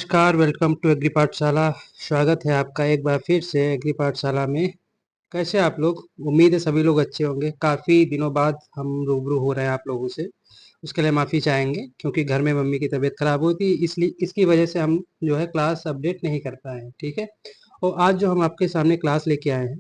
नमस्कार, welcome to agree पाठशाला। स्वागत है आपका एक बार फिर से एग्री पाठशाला में। कैसे आप लोग? उम्मीद है सभी लोग अच्छे होंगे। काफ़ी दिनों बाद हम रूबरू हो रहे हैं आप लोगों से, उसके लिए माफ़ी चाहेंगे क्योंकि घर में मम्मी की तबीयत खराब हुई थी, इसलिए इसकी वजह से हम जो है क्लास अपडेट नहीं कर पाए हैं। ठीक है। और आज जो हम आपके सामने क्लास लेके आए हैं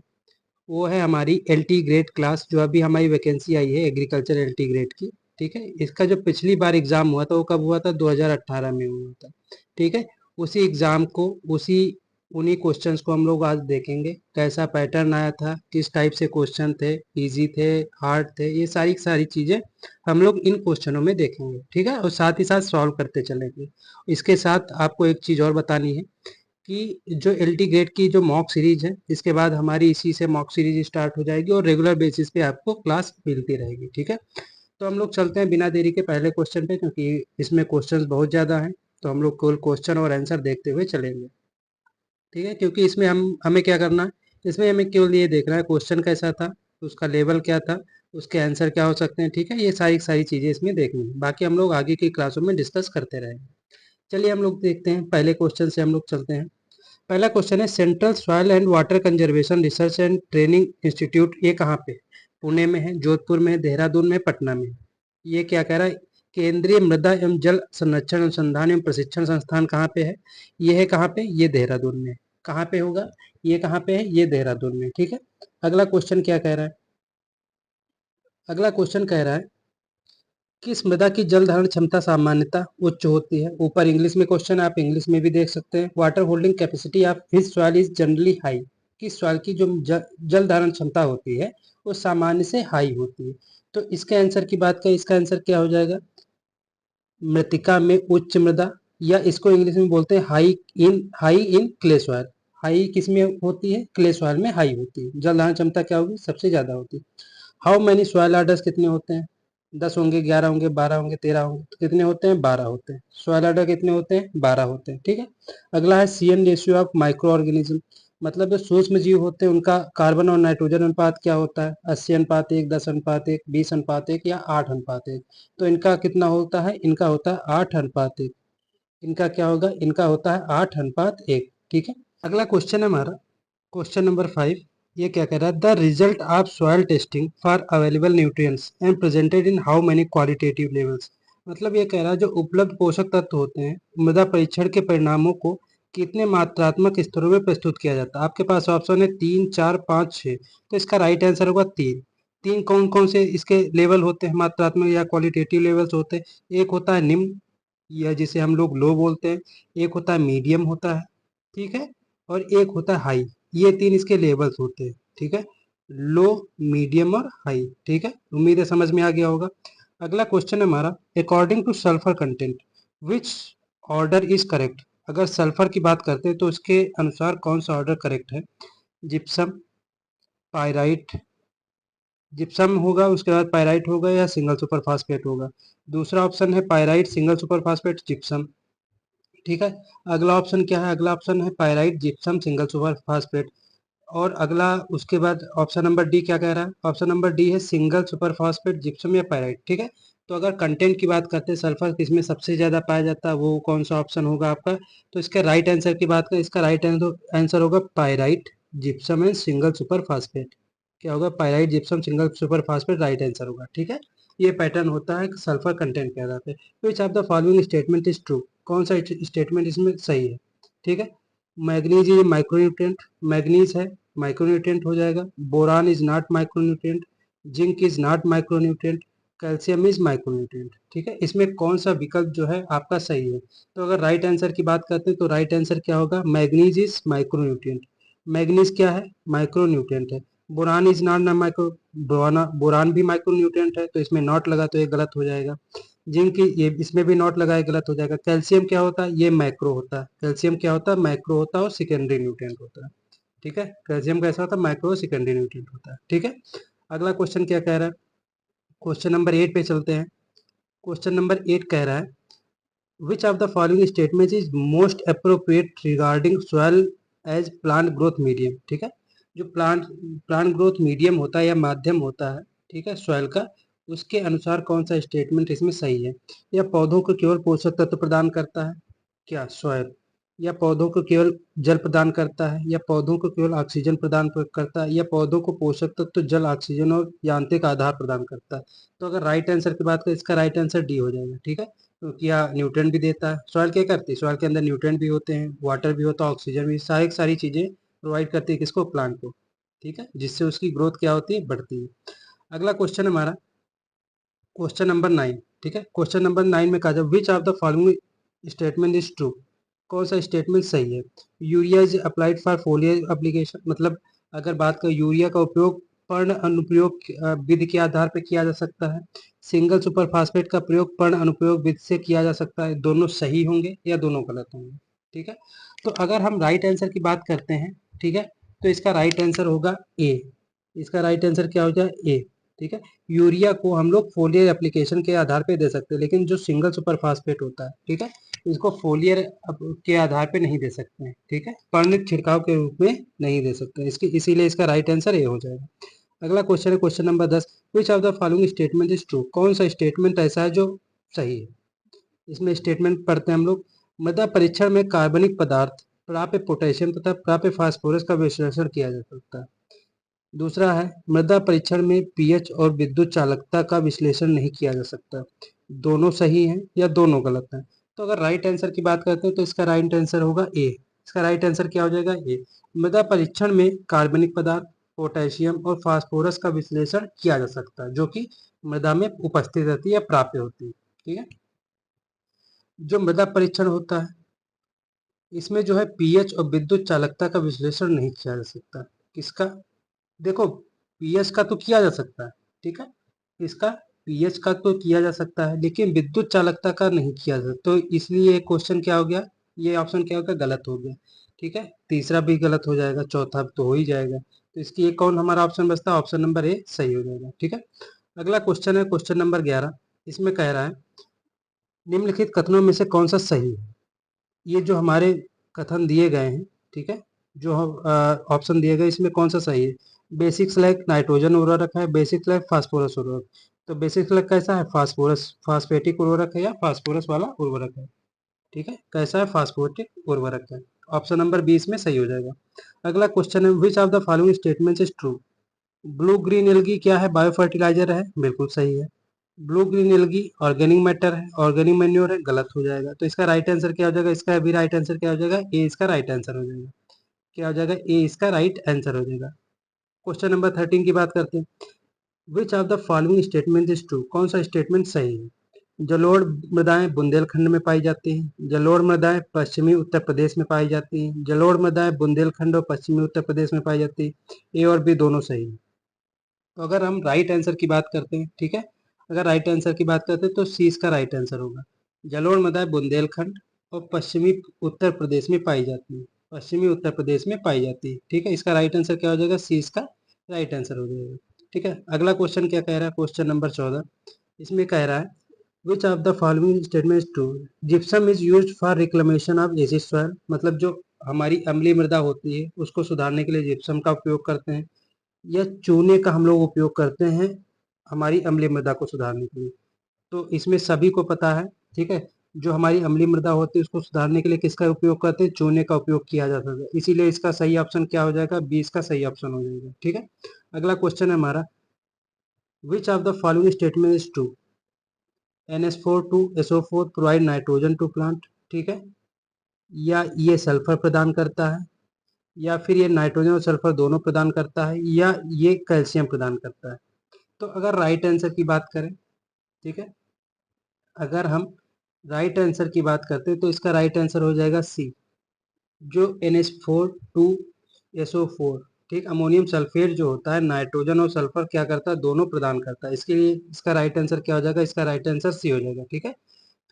वो है हमारी LT ग्रेड क्लास, जो अभी हमारी वैकेंसी आई है एग्रीकल्चर LT ग्रेड की। ठीक है। इसका जो पिछली बार एग्ज़ाम हुआ था वो कब हुआ था? 2018 में हुआ था। ठीक है। उसी एग्ज़ाम को उन्हीं क्वेश्चंस को हम लोग आज देखेंगे, कैसा पैटर्न आया था, किस टाइप से क्वेश्चन थे, इजी थे, हार्ड थे, ये सारी सारी चीज़ें हम लोग इन क्वेश्चनों में देखेंगे। ठीक है। और साथ ही साथ सॉल्व करते चलेंगे। इसके साथ आपको एक चीज़ और बतानी है कि जो LT ग्रेड की जो मॉक सीरीज है, इसके बाद हमारी इसी से मॉक सीरीज स्टार्ट हो जाएगी और रेगुलर बेसिस पे आपको क्लास मिलती रहेगी। ठीक है। तो हम लोग चलते हैं बिना देरी के पहले क्वेश्चन पे, क्योंकि इसमें क्वेश्चंस बहुत ज़्यादा हैं। तो हम लोग केवल क्वेश्चन और आंसर देखते हुए चलेंगे। ठीक है। क्योंकि इसमें हमें क्या करना है, इसमें हमें केवल ये देखना है क्वेश्चन कैसा था, उसका लेवल क्या था, उसके आंसर क्या हो सकते हैं। ठीक है। ये सारी सारी चीज़ें इसमें देखनी है, बाकी हम लोग आगे की क्लासों में डिस्कस करते रहेंगे। चलिए हम लोग देखते हैं, पहले क्वेश्चन से हम लोग चलते हैं। पहला क्वेश्चन है, central soil and water conservation research and training institute ये कहाँ पे? पुणे में है, जोधपुर में है, देहरादून में, पटना में। ये क्या कह रहा है? केंद्रीय मृदा एवं जल संरक्षण अनुसंधान एवं प्रशिक्षण संस्थान कहाँ पे है? ये है कहाँ पे? ये देहरादून में। कहाँ पे होगा? ये कहाँ पे है? ये देहरादून में। ठीक है। अगला क्वेश्चन क्या कह रहा है? अगला क्वेश्चन कह रहा है, किस मृदा की जल धारण क्षमता सामान्यतः उच्च होती है? ऊपर इंग्लिश में क्वेश्चन, आप इंग्लिश में भी देख सकते हैं। Water holding capacity of which soil is generally high? किस सॉइल की जो जल धारण क्षमता होती है वो सामान्य से हाई होती है? तो इसके आंसर की बात करें, इसका आंसर क्या हो जाएगा? मृतिका में उच्च मृदा, या इसको इंग्लिश में बोलते हैं high in clay soil. High किस में होती है? क्ले सॉइल में हाई होती है। जल धारण क्षमता क्या होगी? सबसे ज्यादा होती है। हाउ मैनी सॉइल ऑर्डर्स कितने होते हैं? 10 होंगे, 11 होंगे, 12 होंगे, 13 होंगे। तो कितने होते हैं? 12 होते हैं। सॉइल ऑर्डर कितने होते हैं? 12 होते हैं। ठीक है। अगला है CN ratio of micro organism, मतलब जो सूक्ष्म जीव होते हैं उनका कार्बन और नाइट्रोजन अनुपात क्या होता है? 80:1, 10:1, 20:1 या 8:1। तो इनका कितना होता है? इनका होता है 8:1। इनका क्या होगा? इनका होता है 8:1। ठीक है। अगला क्वेश्चन है हमारा क्वेश्चन नंबर 5। ये क्या कह रहा है? The result of soil testing for available nutrients and presented in how many qualitative levels? मतलब ये कह रहा है जो उपलब्ध पोषक तत्व होते हैं, मृदा परीक्षण के परिणामों को कितने मात्रात्मक स्तरों में प्रस्तुत किया जाता है? आपके पास ऑप्शन है 3, 4, 5, 6। तो इसका राइट आंसर होगा 3। तीन कौन कौन से इसके लेवल होते हैं, मात्रात्मक या क्वालिटेटिव लेवल्स होते हैं? एक होता है निम्न, या जिसे हम लोग लो बोलते हैं। एक होता है मीडियम होता है। ठीक है। और एक होता है हाई। ये 3 इसके लेवल्स होते हैं। ठीक है। लो, मीडियम और हाई। ठीक है। उम्मीद है समझ में आ गया होगा। अगला क्वेश्चन है हमारा, according two sulphur content which order is correct? अगर सल्फर की बात करते हैं तो उसके अनुसार कौन सा ऑर्डर करेक्ट है? जिप्सम, पायराइट, जिप्सम होगा, उसके बाद पायराइट होगा, या सिंगल सुपर फास्फेट होगा? दूसरा ऑप्शन है pyrite, single super phosphate, gypsum. ठीक है। अगला ऑप्शन क्या है? अगला ऑप्शन है pyrite, gypsum, single super phosphate. और अगला उसके बाद ऑप्शन नंबर डी क्या कह रहा है? ऑप्शन नंबर डी है सिंगल सुपर फास्फेट, जिप्सम या पायराइट। ठीक है। तो अगर कंटेंट की बात करते हैं, सल्फर किसमें सबसे ज्यादा पाया जाता है, वो कौन सा ऑप्शन होगा आपका? तो इसका राइट आंसर की बात करें, इसका राइट आंसर होगा pyrite, gypsum and single super phosphate. क्या होगा? Pyrite, gypsum, single super phosphate right answer होगा। ठीक है। ये पैटर्न होता है सल्फर कंटेंट के आधार पे। विच of the following statement is true? कौन सा स्टेटमेंट इसमें सही है? ठीक है। मैग्नीज इज माइक्रोन्यूट्रिएंट, मैग्नीज है, माइक्रोन्यूट्रिएंट हो जाएगा। Boron is not micronutrient, zinc is not micronutrient, calcium is micronutrient. ठीक है। इसमें कौन सा विकल्प जो है आपका सही है? तो अगर राइट आंसर की बात करते हैं तो राइट आंसर क्या होगा? Manganese is micronutrient. मैग्नीज क्या है? माइक्रोन्यूट्रिएंट है। बोरान इज नॉट ना माइक्रो, बोरान भी माइक्रोन्यूट्रिएंट है, तो इसमें नॉट लगा तो ये गलत हो जाएगा। जिंक, ये इसमें भी नॉट लगाया, गलत हो जाएगा। कैल्शियम क्या होता है? ये मैक्रो होता है। कैल्शियम क्या होता है? मैक्रो होता है और सेकेंडरी न्यूट्रिएंट होता है। ठीक है। कैल्शियम कैसा होता है? माइक्रो सेकेंडरी न्यूट्रिएंट होता है। ठीक है। अगला क्वेश्चन क्या कह रहा है? क्वेश्चन नंबर 8 पे चलते हैं। क्वेश्चन नंबर 8 कह रहा है, which of the following statement is most appropriate regarding soil as plant growth medium? ठीक है। जो प्लांट ग्रोथ मीडियम होता है या माध्यम होता है, ठीक है, सॉइल का, उसके अनुसार कौन सा स्टेटमेंट इसमें सही है? या पौधों को केवल पोषक तत्व प्रदान करता है क्या सॉइल? या पौधों को केवल जल प्रदान करता है, या पौधों को केवल ऑक्सीजन प्रदान करता है, या पौधों को पोषक तत्व जल, ऑक्सीजन और यांत्रिक आधार प्रदान करता है। तो अगर राइट आंसर की बात करें, इसका राइट आंसर डी हो जाएगा। ठीक है, क्योंकि यह न्यूट्रिएंट भी देता है। सॉइल क्या करती है, सॉइल के अंदर न्यूट्रिएंट भी होते हैं, वाटर भी होता है, ऑक्सीजन भी, सारी चीजें प्रोवाइड करती है किसको, प्लांट को। ठीक है, जिससे उसकी ग्रोथ क्या होती है, बढ़ती है। अगला क्वेश्चन हमारा क्वेश्चन नंबर 9। ठीक है, क्वेश्चन नंबर 9 में कहा जाए विच of the following statement is true. कौन सा स्टेटमेंट सही है। Urea is applied for फोलियर application, मतलब अगर बात करें यूरिया का उपयोग पर्ण अनुप्रयोग विधि के आधार पर किया जा सकता है। सिंगल सुपर फास्फेट का प्रयोग पर्ण अनुप्रयोग विधि से किया जा सकता है। दोनों सही होंगे या दोनों गलत होंगे। ठीक है, तो अगर हम राइट आंसर की बात करते हैं, ठीक है, तो इसका राइट आंसर होगा ए। इसका राइट आंसर क्या हो जाए, ए। ठीक है, यूरिया को हम लोग फोलियर एप्लीकेशन के आधार पे दे सकते हैं, लेकिन जो सिंगल सुपर फास्फेट होता है, ठीक है, इसको फोलियर के आधार पे नहीं दे सकते हैं। ठीक है, पर्णित छिड़काव के रूप में नहीं दे सकते इसकी, इसीलिए इसका राइट आंसर ए हो जाएगा। अगला क्वेश्चन है question number 10। Which of the following statement is true. कौन सा स्टेटमेंट ऐसा है जो सही है। इसमें स्टेटमेंट पढ़ते हैं हम लोग। मृदा परीक्षण में कार्बनिक पदार्थ, प्राप्य पोटेशियम तथा प्राप्य फास्फोरस का विश्लेषण किया जा सकता है। दूसरा है मृदा परीक्षण में पीएच और विद्युत चालकता का विश्लेषण नहीं किया जा सकता। दोनों सही हैं या दोनों गलत हैं। तो अगर राइट आंसर की बात करते हैं तो इसका राइट आंसर होगा ए। इसका राइट आंसर क्या हो जाएगा, ए। मृदा परीक्षण में कार्बनिक पदार्थ, पोटेशियम और फास्फोरस का विश्लेषण किया जा सकता है, जो कि मृदा में उपस्थित रहती है, प्राप्य होती है। ठीक है, जो मृदा परीक्षण होता है इसमें जो है पीएच और विद्युत चालकता का विश्लेषण नहीं किया जा सकता। किसका, देखो पीएच का तो किया जा सकता है, ठीक है, इसका पीएच का तो किया जा सकता है, लेकिन विद्युत चालकता का नहीं किया जा सकता। तो इसलिए ये क्वेश्चन क्या हो गया, ये ऑप्शन क्या हो गया, गलत हो गया। ठीक है, तीसरा भी गलत हो जाएगा, चौथा तो हो ही जाएगा। तो इसकी एक कौन हमारा ऑप्शन बचता है, ऑप्शन नंबर ए सही हो जाएगा। ठीक है, अगला क्वेश्चन है क्वेश्चन नंबर 11। इसमें कह रहा है निम्नलिखित कथनों में से कौन सा सही है। ये जो हमारे कथन दिए गए हैं, ठीक है, जो ऑप्शन दिए गए इसमें कौन सा सही है। बेसिक स्लैग नाइट्रोजन उर्वरक है, बेसिक स्लैग फास्फोरस उर्वरक। तो बेसिक स्लैग कैसा है, फास्फोरस फास्फेटिक उर्वरक है या फास्फोरस वाला उर्वरक है। ठीक है, कैसा है, फास्फोरेटिक उर्वरक है। ऑप्शन नंबर 20 में सही हो जाएगा। अगला क्वेश्चन है which of the following statement is true. Blue green algae क्या है, बायो फर्टिलाइजर है, बिल्कुल सही है। Blue green algae organic matter है, ऑर्गेनिक मैन्योर है, गलत हो जाएगा। तो इसका राइट आंसर क्या हो जाएगा, इसका भी राइट आंसर क्या हो जाएगा, ए इसका राइट आंसर हो जाएगा। क्या हो जाएगा, ए इसका राइट आंसर हो जाएगा। क्वेश्चन नंबर 13 की बात करते हैं। विच of the following statement is true. कौन सा स्टेटमेंट सही है। जलोढ़ मृदाएं बुंदेलखंड में पाई जाती हैं, जलोढ़ मृदाएं पश्चिमी उत्तर प्रदेश में पाई जाती हैं, जलोढ़ मृदाएं बुंदेलखंड और पश्चिमी उत्तर प्रदेश में पाई जाती है। ए और बी दोनों सही है। तो अगर हम राइट आंसर की बात करते हैं, ठीक है, अगर राइट आंसर की बात करते हैं तो सी इसका राइट आंसर होगा। जलोढ़ मृदाएं बुंदेलखंड और पश्चिमी उत्तर प्रदेश में पाई जाती है, पश्चिमी उत्तर प्रदेश में पाई जाती है। ठीक है, इसका राइट आंसर क्या हो जाएगा, सी इसका राइट आंसर हो जाएगा। ठीक है, अगला क्वेश्चन क्या कह रहा है, क्वेश्चन नंबर 14। इसमें कह रहा है which of the following statement true. Gypsum is used for reclamation of acid soil, मतलब जो हमारी अम्लीय मृदा होती है उसको सुधारने के लिए जिप्सम का उपयोग करते हैं, या चूने का हम लोग उपयोग करते हैं हमारी अम्लीय मृदा को सुधारने के लिए। तो इसमें सभी को पता है, ठीक है, जो हमारी अम्लीय मृदा होती है उसको सुधारने के लिए किसका उपयोग करते हैं, चूने का उपयोग किया जाता है। इसीलिए इसका सही ऑप्शन क्या हो जाएगा, बी इसका सही ऑप्शन हो जाएगा। ठीक है, अगला क्वेश्चन है हमारा which of the following statement is true. NH4 two SO4 provide nitrogen to plant, ठीक है, या ये सल्फर प्रदान करता है, या फिर ये नाइट्रोजन और सल्फर दोनों प्रदान करता है, या ये कैल्शियम प्रदान करता है। तो अगर राइट आंसर की बात करें, ठीक है, अगर हम राइट आंसर की बात करते हैं तो इसका राइट आंसर हो जाएगा सी, जो NH4 टू SO4, ठीक, अमोनियम सल्फेट जो होता है नाइट्रोजन और सल्फर क्या करता है, दोनों प्रदान करता है। इसके लिए इसका राइट आंसर क्या हो जाएगा, इसका राइट आंसर सी हो जाएगा। ठीक है,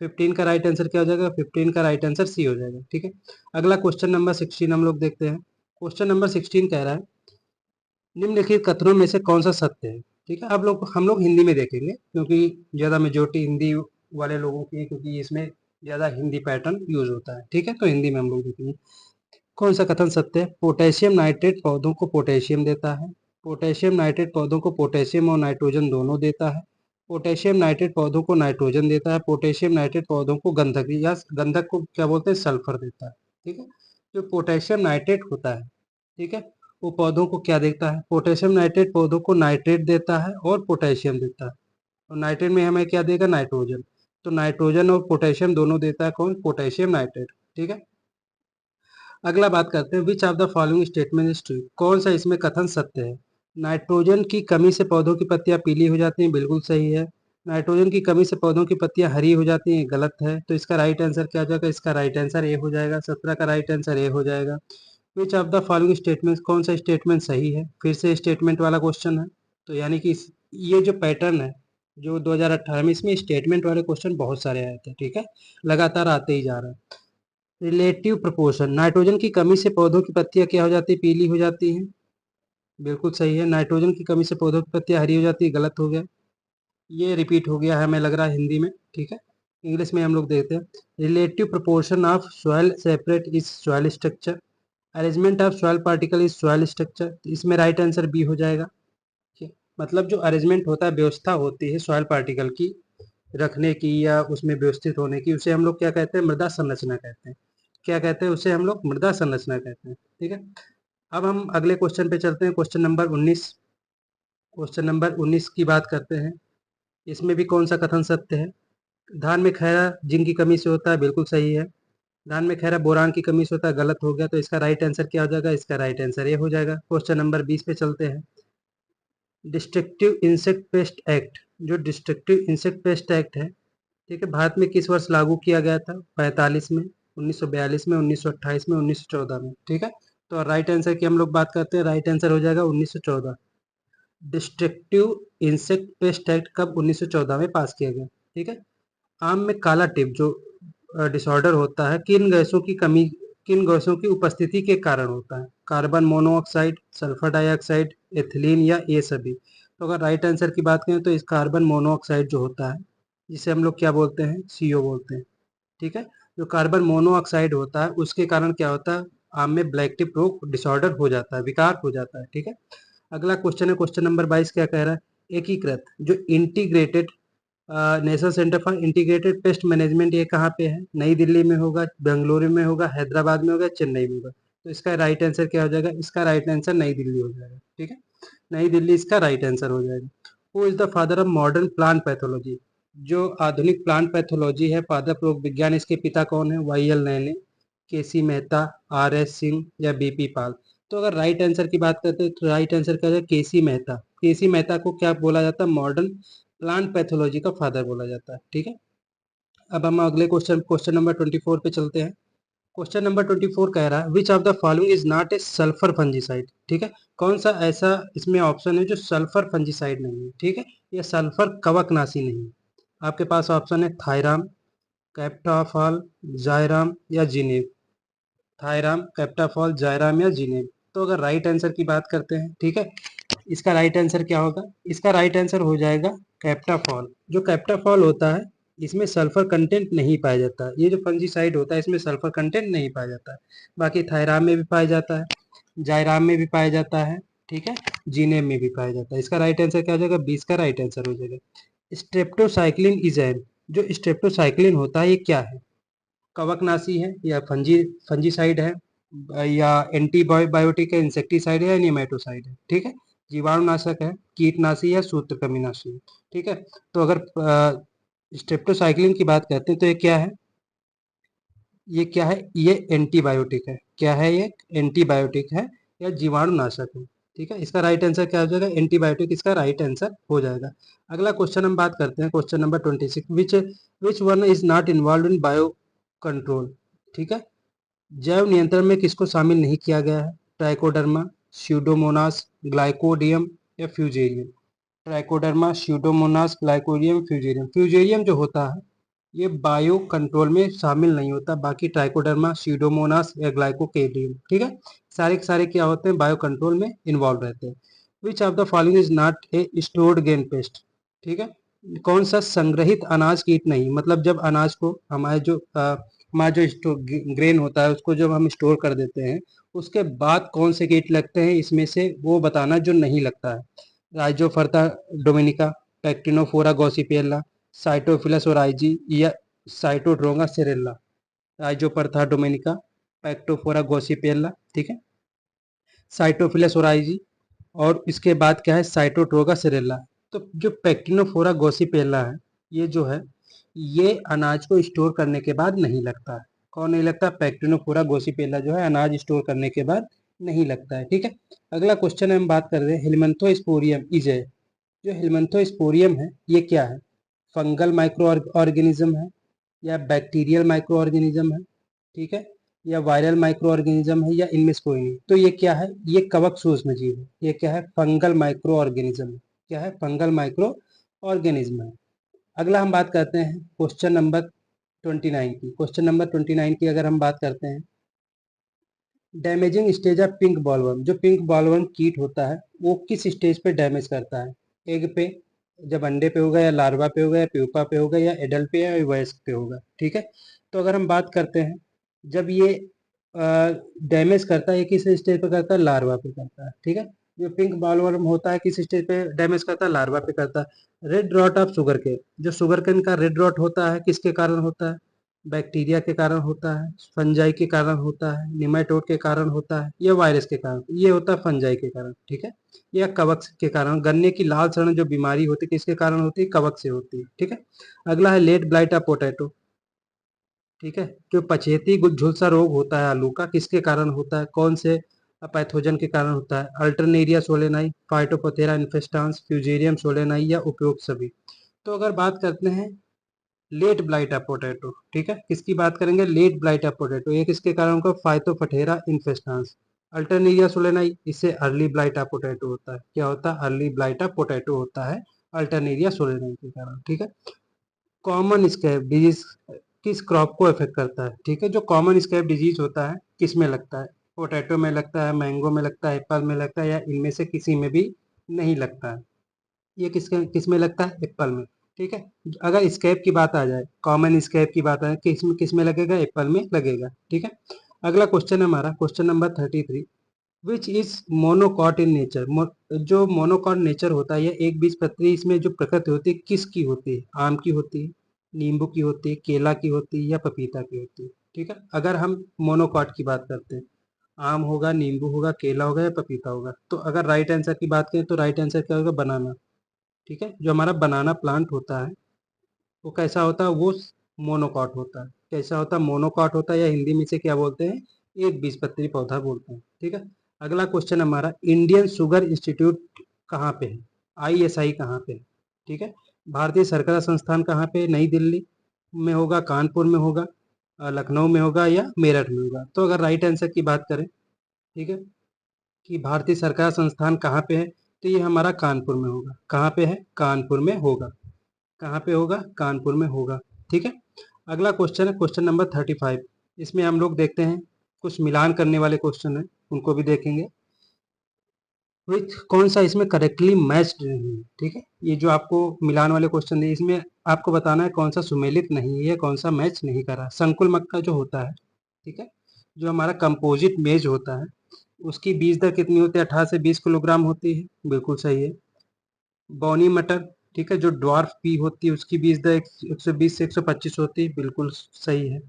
15 का राइट आंसर क्या हो जाएगा, 15 का राइट आंसर सी हो जाएगा। ठीक है, अगला क्वेश्चन नंबर 16 हम लोग देखते हैं। क्वेश्चन नंबर 16 कह रहा है निम्नलिखित कथनों में से कौन सा सत्य है। ठीक है, अब लोग हम लोग हिंदी में देखेंगे क्योंकि ज़्यादा मेजोरिटी हिंदी वाले लोगों की है, क्योंकि इसमें ज़्यादा हिंदी पैटर्न यूज होता है। ठीक है, तो हिंदी में हम लोग देखेंगे कौन सा कथन सत्य है। पोटेशियम नाइट्रेट पौधों को पोटेशियम देता है, पोटेशियम नाइट्रेट पौधों को पोटेशियम और नाइट्रोजन दोनों देता है, पोटेशियम नाइट्रेट पौधों को नाइट्रोजन देता है, पोटेशियम नाइट्रेट पौधों को गंधक या गंधक को क्या बोलते हैं, सल्फर देता है। ठीक है। जो पोटेशियम नाइट्रेट होता है, ठीक है, वो पौधों को क्या देता है? पोटेशियम नाइट्रेट पौधों को नाइट्रेट देता है और पोटेशियम देता है। और नाइट्रेट में हमें क्या देगा? नाइट्रोजन। तो नाइट्रोजन और पोटेशियम दोनों देता है कौन? Potassium nitrate. ठीक है। अगला बात करते हैं, विच of the following statement is true? कौन सा इसमें कथन सत्य है? नाइट्रोजन की कमी से पौधों की पत्तियां पीली हो जाती हैं, बिल्कुल सही है। नाइट्रोजन की कमी से पौधों की पत्तियां हरी हो जाती हैं, गलत है। तो इसका राइट आंसर क्या हो जाएगा? इसका राइट आंसर ए हो जाएगा। 17 का राइट आंसर ए हो जाएगा। विच ऑफ द फॉलोइंग स्टेटमेंट, कौन सा स्टेटमेंट सही है? फिर से स्टेटमेंट वाला क्वेश्चन है, तो यानी कि ये जो पैटर्न है जो 2018 में, इसमें स्टेटमेंट वाले क्वेश्चन बहुत सारे आए थे। ठीक है, लगातार आते ही जा रहा है। रिलेटिव प्रोपोर्शन, नाइट्रोजन की कमी से पौधों की पत्तियां क्या हो जाती है? पीली हो जाती हैं, बिल्कुल सही है। नाइट्रोजन की कमी से पौधों की पत्तियां हरी हो जाती है, गलत हो गया। ये रिपीट हो गया है, हमें लग रहा है हिंदी में। ठीक है, इंग्लिश में हम लोग देखते हैं। Relative proportion of soil separate is soil structure, arrangement of soil particle is soil structure. इसमें राइट आंसर बी हो जाएगा। ठीक है? मतलब जो अरेंजमेंट होता है, व्यवस्था होती है सॉइल पार्टिकल की रखने की या उसमें व्यवस्थित होने की, उसे हम लोग क्या कहते हैं? मृदा संरचना कहते हैं। क्या कहते हैं उसे? हम लोग मृदा संरचना कहते हैं। ठीक है। अब हम अगले क्वेश्चन पे चलते हैं, क्वेश्चन नंबर 19। क्वेश्चन नंबर 19 की बात करते हैं। इसमें भी कौन सा कथन सत्य है? धान में खैरा जिंक की कमी से होता है, बिल्कुल सही है। धान में खैरा बोरान की कमी से होता है, गलत हो गया। तो इसका राइट आंसर क्या हो जाएगा? इसका राइट आंसर ये हो जाएगा। क्वेश्चन नंबर 20 पे चलते हैं। डिस्ट्रक्टिव इंसेक्ट पेस्ट एक्ट, जो डिस्ट्रक्टिव इंसेक्ट पेस्ट एक्ट है, ठीक है, भारत में किस वर्ष लागू किया गया था? 45 में, 1942 में, 1928 में, 1914 में। ठीक है, तो राइट आंसर की हम लोग बात करते हैं, राइट आंसर हो जाएगा 1914। डिस्ट्रक्टिव इंसेक्ट पेस्ट एक्ट कब 1914 में पास किया गया? ठीक है। आम में काला टिप जो डिसऑर्डर होता है, किन गैसों की कमी, किन गैसों की उपस्थिति के कारण होता है? Carbon monoxide, sulphur dioxide, ethylene या ये सभी? तो अगर राइट आंसर की बात करें तो इस कार्बन मोनोऑक्साइड जो होता है, जिसे हम लोग क्या बोलते हैं? सीओ बोलते हैं। ठीक है, जो कार्बन मोनोऑक्साइड होता है उसके कारण क्या होता है? आम में ब्लैक टिप रोग डिसऑर्डर हो जाता है, विकार हो जाता है। ठीक है। अगला क्वेश्चन है, क्वेश्चन नंबर 22 क्या कह रहा है? एकीकृत जो integrated national centre for integrated pest management, ये कहाँ पे है? नई दिल्ली में होगा, बेंगलुरु में होगा, हैदराबाद में होगा, चेन्नई में होगा? तो इसका राइट आंसर क्या हो जाएगा? इसका राइट आंसर नई दिल्ली हो जाएगा। ठीक है, नई दिल्ली इसका राइट आंसर हो जाएगा। Who is the father of modern plant pathology, जो आधुनिक प्लांट पैथोलॉजी है, पादप रोग विज्ञान, इसके पिता कौन है? वाई एल नैने, के सी मेहता, आर एस सिंह या बी पी पाल? तो अगर राइट आंसर की बात करते हैं तो राइट आंसर क्या है? के सी मेहता। के सी मेहता को क्या बोला जाता है? मॉडर्न प्लांट पैथोलॉजी का फादर बोला जाता है। ठीक है। अब हम अगले क्वेश्चन, क्वेश्चन नंबर 24 पे चलते हैं। क्वेश्चन नंबर 24 कह रहा है, which of the following is not a sulphur fungicide? ठीक है, कौन सा ऐसा इसमें ऑप्शन है जो सल्फर फंजीसाइड नहीं है? ठीक है, या सल्फर कवकनाशी नहीं है? आपके पास ऑप्शन है थायराम, कैप्टाफॉल, जायराम या जिनेब। थायराम, कैप्टाफॉल, जायराम या जिनेब? तो अगर राइट आंसर की बात करते हैं, ठीक है, इसका राइट आंसर क्या होगा? इसका राइट आंसर हो जाएगा कैप्टाफॉल। जो कैप्टाफॉल होता है, इसमें सल्फर कंटेंट नहीं पाया जाता है। ये जो फंजीसाइड होता है, इसमें सल्फर कंटेंट नहीं पाया जाता है। बाकी थायराम में भी पाया जाता है, जायराम में भी पाया जाता है, ठीक है, जीनेम में भी पाया जाता है। इसका राइट आंसर क्या हो जाएगा? 20 का राइट आंसर हो जाएगा। स्ट्रेप्टोसाइक्लिन इज एन, जो स्ट्रेप्टोसाइक्लिन होता है ये क्या है? कवकनाशी है या फंजीसाइड है या एंटीबायोटिक है, इंसेक्टिसाइड है या निमेटोसाइड है? ठीक है, जीवाणुनाशक है, कीटनाशी है, सूत्रकृमिनाशी है? ठीक है, तो अगर स्ट्रेप्टोसाइक्लिन की बात करते हैं तो ये क्या है? ये क्या है? ये एंटीबायोटिक है। क्या है ये? एंटीबायोटिक है या जीवाणुनाशक है? ठीक है, इसका राइट आंसर क्या हो जाएगा? एंटीबायोटिक इसका राइट आंसर हो जाएगा। अगला क्वेश्चन हम बात करते हैं, question number 26, which one is not involve in bio control? ठीक है, जैव नियंत्रण में किसको शामिल नहीं किया गया है? ट्राइकोडर्मा, स्यूडोमोनास, ग्लाइकोडियम या fusarium? Trichoderma, pseudomonas, gliocladium, fusarium? Fusarium जो होता है ये बायो कंट्रोल में शामिल नहीं होता, बाकी ट्राइकोडर्मा, स्यूडोमोनास या ग्लाइकोकेडियम, ठीक है, सारे के सारे क्या होते हैं? बायो कंट्रोल में इन्वॉल्व रहते हैं। विच of the following is not a stored gain paste? ठीक है, कौन सा संग्रहित अनाज कीट नहीं? मतलब जब अनाज को हमारा जो ग्रेन होता है उसको जब हम स्टोर कर देते हैं, उसके बाद कौन से कीट लगते हैं इसमें से वो बताना जो नहीं लगता है। राइजोफर्था डोमिनिका, पैक्टिनोफोरा गॉसिपिएला, साइटोफिलस और आईजी या साइटोड्रोंगा सेरेला? राइजोफर्था डोमिनिका, पैक्टोफोरा गॉसिपेला, ठीक है, साइटोफिलस ओराइजी, और इसके बाद क्या है साइटोट्रोगा सिरेला। तो जो पैक्टिनोफोरा गॉसिपेला है, ये जो है ये अनाज को स्टोर करने के बाद नहीं लगता है। कौन नहीं लगता? पैक्टिनोफोरा गॉसिपेला जो है अनाज स्टोर करने के बाद नहीं लगता है, ठीक है। अगला क्वेश्चन हम बात कर रहे हैं हेलमिंथोस्पोरियम इज ए, जो हेलमिंथोस्पोरियम है ये क्या है? फंगल माइक्रो ऑर्गेनिज्म है, या बैक्टीरियल माइक्रो ऑर्गेनिज्म है, ठीक है, या वायरल माइक्रो ऑर्गेनिज्म है, या इनमें से कोई नहीं। तो ये क्या है? ये कवक सूक्ष्म जीव है। ये क्या है? फंगल माइक्रो ऑर्गेनिज्म है। क्या है? फंगल माइक्रो ऑर्गेनिज्म है। अगला हम बात करते हैं क्वेश्चन नंबर 29 की। क्वेश्चन नंबर 29 की अगर हम बात करते हैं, damaging stage of pink bollworm, जो पिंक बॉलवर्म कीट होता है वो किस स्टेज पे डैमेज करता है? एग पे, जब अंडे पे होगा, या लार्वा पे होगा, या प्यूपा पे होगा, या एडल्ट पे, या वयस्क पे होगा, ठीक है। तो अगर हम बात करते हैं, जब ये डैमेज करता है, ये किस स्टेज पे करता है? लार्वा पे करता है, ठीक है। जो पिंक बॉलवर्म होता है किस स्टेज पे डैमेज करता है? लार्वा पे करता है। Red rot of sugar cane, जो शुगर केन का रेड रॉट होता है किसके कारण होता है? बैक्टीरिया के कारण होता है, फंजाई के कारण होता है, निमेटोड के कारण होता है, या वायरस के कारण? ये होता है फंजाई के कारण, ठीक है, या कवक के कारण। गन्ने की लाल सड़न जो बीमारी होती है किसके कारण होती है? कवक से होती है, ठीक है। अगला है लेट ब्लाइट ऑफ पोटैटो, ठीक है। जो पछेती झुलसा रोग होता है आलू का, किसके कारण होता है? कौन से पैथोजन के कारण होता है? Alternaria solani, फाइटोपथेरा infestans, fusarium solani, या उपयुक्त सभी। तो अगर बात करते हैं लेट ब्लाइट ऑफ पोटैटो, ठीक है, किसकी बात करेंगे? Late blight of potato. ये किसके कारण होगा? Phytophthora infestans. अल्टरनेरिया सोलेनाई, इससे अर्ली ब्लाइट ऑफ पोटैटो होता है। क्या होता है? अर्ली ब्लाइट ऑफ पोटैटो होता है अल्टरनेरिया सोलेनाई के कारण, ठीक है। कॉमन स्कैब डिजीज किस क्रॉप को इफेक्ट करता है? ठीक है, जो कॉमन स्कैब डिजीज होता है किस में लगता है? पोटैटो में लगता है, मैंगो में लगता है, एप्पल में लगता है, या इनमें से किसी में भी नहीं लगता है? ये किस में लगता है? एप्पल में, ठीक है। अगर स्कैब की बात आ जाए, कॉमन स्कैब की बात आ जाए, किस में लगेगा? एप्पल में लगेगा, ठीक है। अगला क्वेश्चन है हमारा question number 33, which is monocot in nature. जो मोनोकॉट नेचर होता है, या एक बीजपत्री, इसमें जो प्रकृति होती है किसकी होती है? आम की होती है, नींबू की होती है, केला की होती है, या पपीता की होती है, ठीक है। अगर हम मोनोकॉट की बात करते हैं, आम होगा, नींबू होगा, केला होगा, या पपीता होगा। तो अगर राइट आंसर की बात करें तो राइट आंसर क्या होगा? बनाना, ठीक है। जो हमारा बनाना प्लांट होता है वो कैसा होता है? वो मोनोकॉट होता है। कैसा होता है? मोनोकॉट होता है, या हिंदी में इसे क्या बोलते हैं? एक बीजपत्री पौधा बोलते हैं, ठीक है। अगला क्वेश्चन हमारा, इंडियन शुगर इंस्टीट्यूट कहाँ पे है? ISI कहाँ पे है? ठीक है। भारतीय शर्करा संस्थान कहाँ पे है? नई दिल्ली में होगा, कानपुर में होगा, लखनऊ में होगा, या मेरठ में होगा। तो अगर राइट आंसर की बात करें, ठीक है, कि भारतीय शर्करा संस्थान कहाँ पे है, तो ये हमारा कानपुर में होगा। कहाँ पे है? कानपुर में होगा। कहाँ पे होगा? कानपुर में होगा, ठीक है। अगला क्वेश्चन है क्वेश्चन नंबर 35। इसमें हम लोग देखते हैं कुछ मिलान करने वाले क्वेश्चन है, उनको भी देखेंगे। विच कौन सा इसमें करेक्टली मैच्ड नहीं है, ठीक है। ये जो आपको मिलान वाले क्वेश्चन है, इसमें आपको बताना है कौन सा सुमेलित नहीं है, कौन सा मैच नहीं कर रहा। संकुल मक्का जो होता है, ठीक है, जो हमारा कंपोजिट मेज होता है, उसकी बीज दर कितनी होती है? 18 से 20 किलोग्राम होती है, बिल्कुल सही है। बौनी मटर, ठीक है, जो ड्वार्फ पी होती है उसकी बीज दर 120 से 125 होती है, बिल्कुल सही है।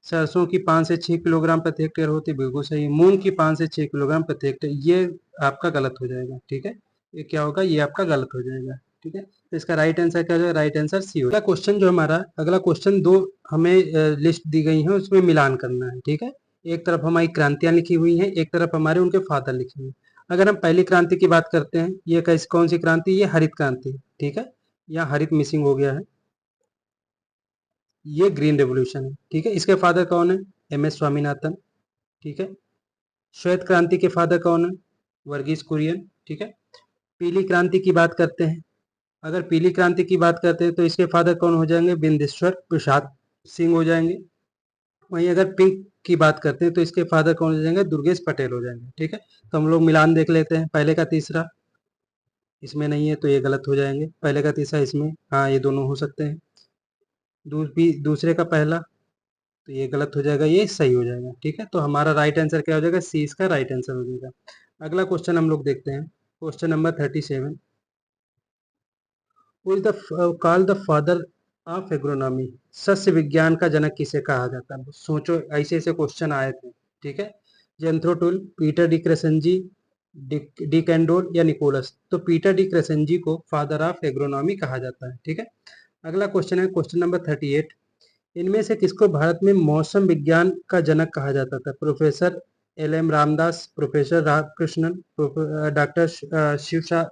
सरसों की 5 से 6 किलोग्राम प्रति हेक्टेयर होती है, बिल्कुल सही है। मूंग की 5 से 6 किलोग्राम प्रति हेक्टेयर, ये आपका गलत हो जाएगा, ठीक है। ये क्या होगा? ये आपका गलत हो जाएगा, ठीक है। तो इसका राइट आंसर क्या हो जाएगा? राइट आंसर सी हो। अगला क्वेश्चन जो हमारा, अगला क्वेश्चन दो हमें लिस्ट दी गई है, उसमें मिलान करना है, ठीक है। एक तरफ हमारी क्रांतियां लिखी हुई हैं, एक तरफ हमारे उनके फादर लिखे हुए हैं। अगर हम पहली क्रांति की बात करते हैं, ये कैसी कौन सी क्रांति? ये हरित क्रांति, ठीक है। यहाँ हरित मिसिंग हो गया है, ये ग्रीन रेवोल्यूशन है, ठीक है। इसके फादर कौन है? MS स्वामीनाथन, ठीक है। श्वेत क्रांति के फादर कौन है? वर्गीज कुरियन, ठीक है। पीली क्रांति की बात करते हैं, अगर पीली क्रांति की बात करते हैं तो इसके फादर कौन हो जाएंगे? बिंदेश्वर प्रसाद सिंह हो जाएंगे। वहीं अगर पिंक की बात करते हैं तो इसके फादर कौन हो जाएंगे? दुर्गेश पटेल हो जाएंगे, ठीक है। तो हम लोग मिलान देख लेते हैं, पहले का तीसरा इसमें नहीं है तो ये गलत हो जाएंगे, पहले का तीसरा इसमें, हाँ ये दोनों हो सकते हैं। दूसरे का पहला, तो ये गलत हो जाएगा, ये सही हो जाएगा, ठीक है। तो हमारा राइट आंसर क्या हो जाएगा? सी इसका राइट आंसर हो जाएगा। अगला क्वेश्चन हम लोग देखते हैं question number 37। Who is the call the father of agronomy. सस्य विज्ञान का जनक किसे कहा जाता है? सोचो, ऐसे ऐसे क्वेश्चन आए थे, ठीक है। जेंथ्रोटुल, पीटर डी क्रेसेंजी, डिकेंडोल या निकोलस। तो पीटर डी क्रेसेंजी को फादर ऑफ एग्रोनॉमी कहा जाता है। ठीक है। अगला क्वेश्चन है क्वेश्चन नंबर 38। इनमें से किसको भारत में मौसम विज्ञान का जनक कहा जाता था? Professor L M Ramdas, professor Ramakrishnan, doctor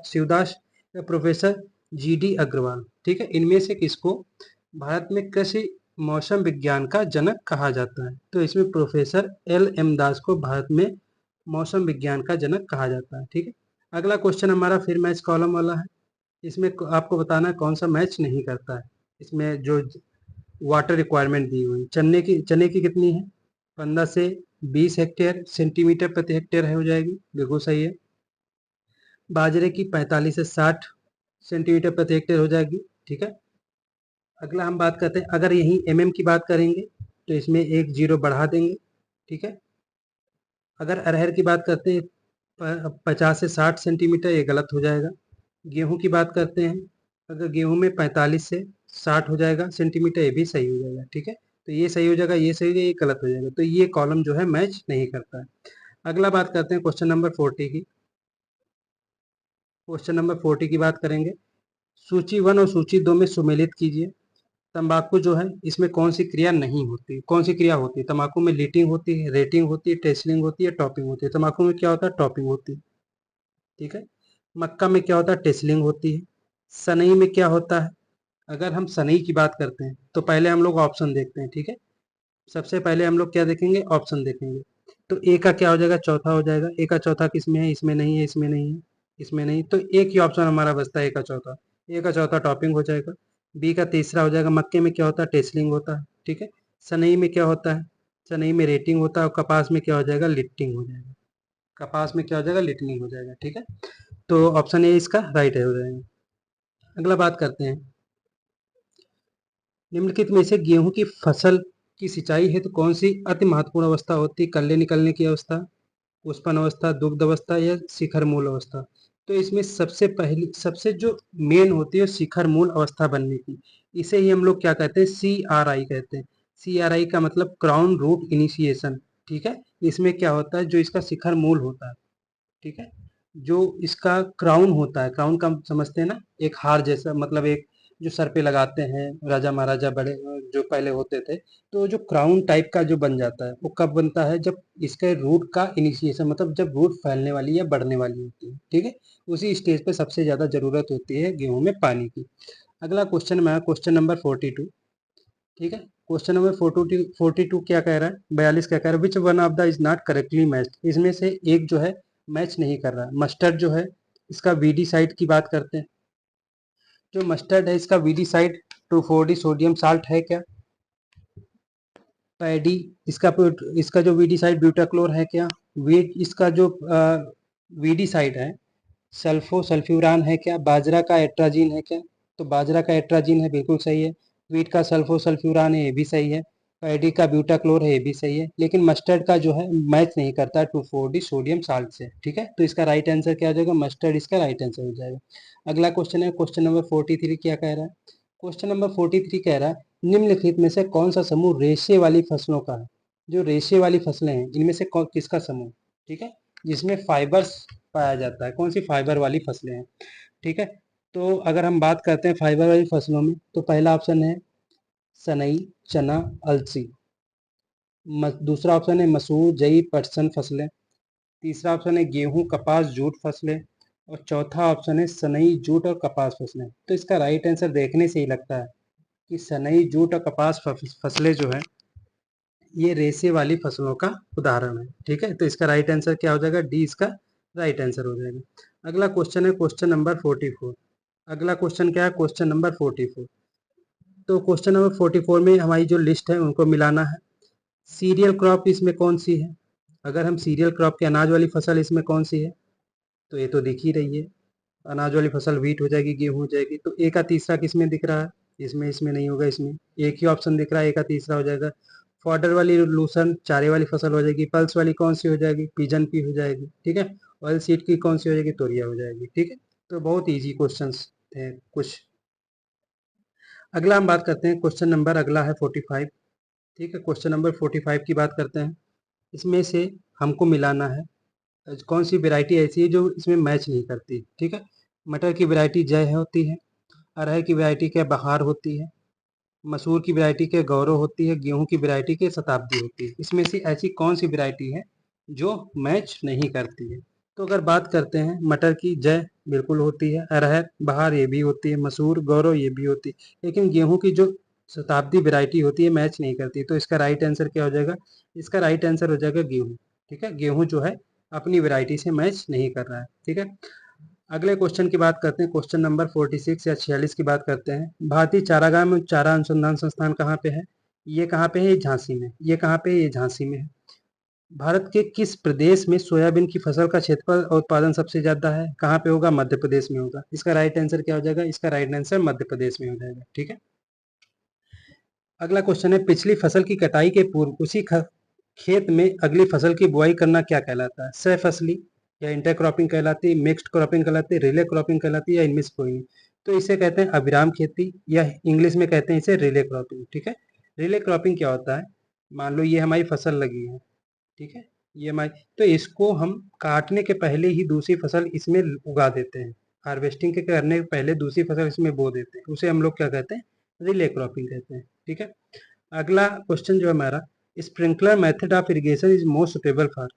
Shivdas या प्रोफेसर जी डी अग्रवाल। ठीक है। इनमें से किसको भारत में कृषि मौसम विज्ञान का जनक कहा जाता है? तो इसमें प्रोफेसर एल एम दास को भारत में मौसम विज्ञान का जनक कहा जाता है। ठीक है। अगला क्वेश्चन हमारा फिर मैच कॉलम वाला है। इसमें आपको बताना है कौन सा मैच नहीं करता है। इसमें जो वाटर रिक्वायरमेंट दी हुई चने की कितनी है? 15 से 20 हेक्टेयर सेंटीमीटर प्रति हेक्टेयर है, हो जाएगी, बिल्कुल सही है। बाजरे की 45 से 60 सेंटीमीटर प्रति हेक्टेयर हो जाएगी। ठीक है। अगला हम बात करते हैं, अगर यही एमएम की बात करेंगे तो इसमें एक जीरो बढ़ा देंगे। ठीक है। अगर अरहर की बात करते हैं 50 से 60 सेंटीमीटर, ये गलत हो जाएगा। गेहूं की बात करते हैं, अगर गेहूं में 45 से 60 हो जाएगा सेंटीमीटर, ये भी सही हो जाएगा। ठीक है। तो ये सही हो जाएगा, ये सही हो जाएगा, ये गलत हो जाएगा। तो ये कॉलम जो है मैच नहीं करता है। अगला बात करते हैं क्वेश्चन नंबर 40 की। क्वेश्चन नंबर 40 की बात करेंगे। सूची 1 और सूची 2 में सुमेलित कीजिए। तंबाकू जो है इसमें कौन सी क्रिया नहीं होती, कौन सी क्रिया होती है? तंबाकू में लीटिंग होती है, रेटिंग होती है, टेस्लिंग होती है, टॉपिंग होती है। तंबाकू में क्या होता है? टॉपिंग होती है। ठीक है। मक्का में क्या होता है? टेस्लिंग होती है। सनई में क्या होता है? अगर हम सनई की बात करते हैं तो पहले हम लोग ऑप्शन देखते हैं। ठीक है। सबसे पहले हम लोग क्या देखेंगे? ऑप्शन देखेंगे। तो ए का क्या हो जाएगा? चौथा हो जाएगा। ए का चौथा किसमें है? इसमें नहीं है, इसमें नहीं है, इसमें नहीं। तो एक ही ऑप्शन हमारा बचता है, ए का चौथा। ए का चौथा टॉपिंग हो जाएगा। बी का तीसरा हो जाएगा। मक्के में क्या होता है? टेस्लिंग होता है। ठीक है। सनई में क्या होता है? सनई में रेटिंग होता है। और कपास में क्या हो जाएगा? लिफ्टिंग हो जाएगा। कपास में क्या हो जाएगा? लिटनिंग हो जाएगा। ठीक है। तो ऑप्शन ए इसका राइट है, हो जाएगा। अगला बात करते हैं, निम्नलिखित में से गेहूं की फसल की सिंचाई हेतु कौन सी अति महत्वपूर्ण अवस्था होती है? कल्ले निकलने की अवस्था, पुष्पन अवस्था, दुग्ध अवस्था या शिखर मूल अवस्था। तो इसमें सबसे पहली, सबसे जो मेन होती है शिखर मूल अवस्था बनने की, इसे ही हम लोग क्या कहते हैं? CRI कहते हैं। CRI का मतलब क्राउन रूट इनिशिएशन। ठीक है। इसमें क्या होता है? जो इसका शिखर मूल होता है, ठीक है, जो इसका क्राउन होता है, क्राउन का समझते हैं ना, एक हार जैसा, मतलब एक जो सर पे लगाते हैं राजा महाराजा बड़े जो पहले होते थे। तो जो क्राउन टाइप का जो बन जाता है वो कब बनता है? जब इसके रूट का इनिशिएशन, मतलब जब रूट फैलने वाली या बढ़ने वाली होती है। ठीक है। उसी स्टेज पे सबसे ज्यादा जरूरत होती है गेहूं में पानी की। अगला क्वेश्चन में क्वेश्चन नंबर 42। ठीक है। क्वेश्चन नंबर 42 क्या कह रहा है? 42 क्या कह रहा है? Which one of the is not correctly matched. इसमें से एक जो है मैच नहीं कर रहा है। मस्टर्ड जो है इसका वीडी साइड की बात करते हैं। जो मस्टर्ड है इसका VD side 2,4-D sodium salt है क्या? पैडी, इसका जो वीडी साइड ब्यूटाक्लोर है क्या? वीट इसका जो वीडी साइड है सल्फो सल्फ्यूरान है क्या? बाजरा का एट्राजीन है क्या? तो बाजरा का एट्राजीन है, बिल्कुल सही है। वीट का सल्फो सल्फ्यूरान है, ये भी सही है। पैडी का ब्यूटाक्लोर है, ये भी सही है। लेकिन मस्टर्ड का जो है मैच नहीं करता 2,4-D सोडियम साल्ट से। ठीक है। तो इसका राइट आंसर क्या हो जाएगा? मस्टर्ड इसका राइट आंसर हो जाएगा। अगला क्वेश्चन है क्वेश्चन नंबर 43। क्या कह रहा है? क्वेश्चन नंबर 43 कह रहा है, निम्नलिखित में से कौन सा समूह रेशे वाली फसलों का है? जो रेशे वाली फसलें हैं इनमें से किसका समूह? ठीक है। जिसमें फाइबर्स पाया जाता है, कौन सी फाइबर वाली फसलें हैं? ठीक है। तो अगर हम बात करते हैं फाइबर वाली फसलों में, तो पहला ऑप्शन है सनई, चना, अलसी। दूसरा ऑप्शन है मसूर, जई, पटसन फसलें। तीसरा ऑप्शन है गेहूं, कपास, जूट फसलें। और चौथा ऑप्शन है सनई, जूट और कपास फसलें। तो इसका राइट आंसर देखने से ही लगता है कि सनई, जूट और कपास फसलें जो है ये रेशे वाली फसलों का उदाहरण है। ठीक है। तो इसका राइट आंसर क्या हो जाएगा? डी इसका राइट आंसर हो जाएगा। अगला क्वेश्चन है क्वेश्चन नंबर 44। अगला क्वेश्चन क्या है? Question number 44। तो क्वेश्चन नंबर 44 में हमारी जो लिस्ट है उनको मिलाना है। सीरियल क्रॉप इसमें कौन सी है? अगर हम सीरियल क्रॉप के अनाज वाली फसल इसमें कौन सी है? तो ये तो दिख ही रही है, अनाज वाली फसल व्हीट हो जाएगी, गेहूं हो जाएगी। तो ए का तीसरा किसमें दिख रहा है? इसमें, इसमें नहीं होगा। इसमें एक ही ऑप्शन दिख रहा है, ए का तीसरा हो जाएगा। फॉडर वाली लूसन चारे वाली फसल हो जाएगी। पल्स वाली कौन सी हो जाएगी? पिजन पी हो जाएगी। ठीक है। ऑयल सीड की कौन सी हो जाएगी? तोरिया हो जाएगी। ठीक है। तो बहुत इजी क्वेश्चंस थे कुछ। अगला हम बात करते हैं क्वेश्चन नंबर, अगला है 45। ठीक है। क्वेश्चन नंबर 45 की बात करते हैं। इसमें से हमको मिलाना है कौन सी वैरायटी ऐसी है जो इसमें मैच नहीं करती। ठीक है, मटर की वैरायटी जय होती है, अरहर की वैरायटी क्या बहार होती है, मसूर की वैरायटी के गौरव होती है, गेहूं की वैरायटी के शताब्दी होती है। इसमें से ऐसी कौन सी वैरायटी है जो मैच नहीं करती है? तो अगर बात करते हैं मटर की जय बिल्कुल होती है, अरहर बहार ये भी होती है, मसूर गौरव ये भी होती है, लेकिन गेहूं की जो शताब्दी वैरायटी होती है मैच नहीं करती। तो इसका राइट आंसर क्या हो जाएगा? इसका राइट आंसर हो जाएगा गेहूं। ठीक है, गेहूं जो है अपनी वैरायटी से मैच नहीं कर रहा है। ठीक है, अगले क्वेश्चन की बात करते हैं, क्वेश्चन नंबर 46 या 46 की बात करते हैं। भारतीय चारागाह में चारा अनुसंधान संस्थान कहाँ पे है? ये कहाँ पे है? ये झांसी में। ये कहाँ पे है? ये झांसी में है। भारत के किस प्रदेश में सोयाबीन की फसल का क्षेत्रफल और उत्पादन सबसे ज्यादा है? कहाँ पे होगा? मध्य प्रदेश में होगा। इसका राइट आंसर क्या हो जाएगा? इसका राइट आंसर मध्य प्रदेश में हो जाएगा। ठीक है, अगला क्वेश्चन है, पिछली फसल की कटाई के पूर्व उसी खेत में अगली फसल की बुआई करना क्या कहलाता है? सह फसली या इंटरक्रॉपिंग कहलाती है, मिक्स्ड क्रॉपिंग कहलाती है, रिले क्रॉपिंग कहलाती है, या इनमें से कोई नहीं? तो इसे कहते हैं अविराम खेती, या इंग्लिश में कहते हैं इसे रिले क्रॉपिंग। ठीक है, रिले क्रॉपिंग क्या होता है? मान लो ये हमारी फसल लगी है, ठीक है, ये हमारी, तो इसको हम काटने के पहले ही दूसरी फसल इसमें उगा देते हैं। हार्वेस्टिंग के करने के पहले दूसरी फसल इसमें बो देते हैं, उसे हम लोग क्या कहते हैं? रिले क्रॉपिंग कहते हैं। ठीक है, अगला क्वेश्चन जो है हमारा, sprinkler method of irrigation is most suitable for.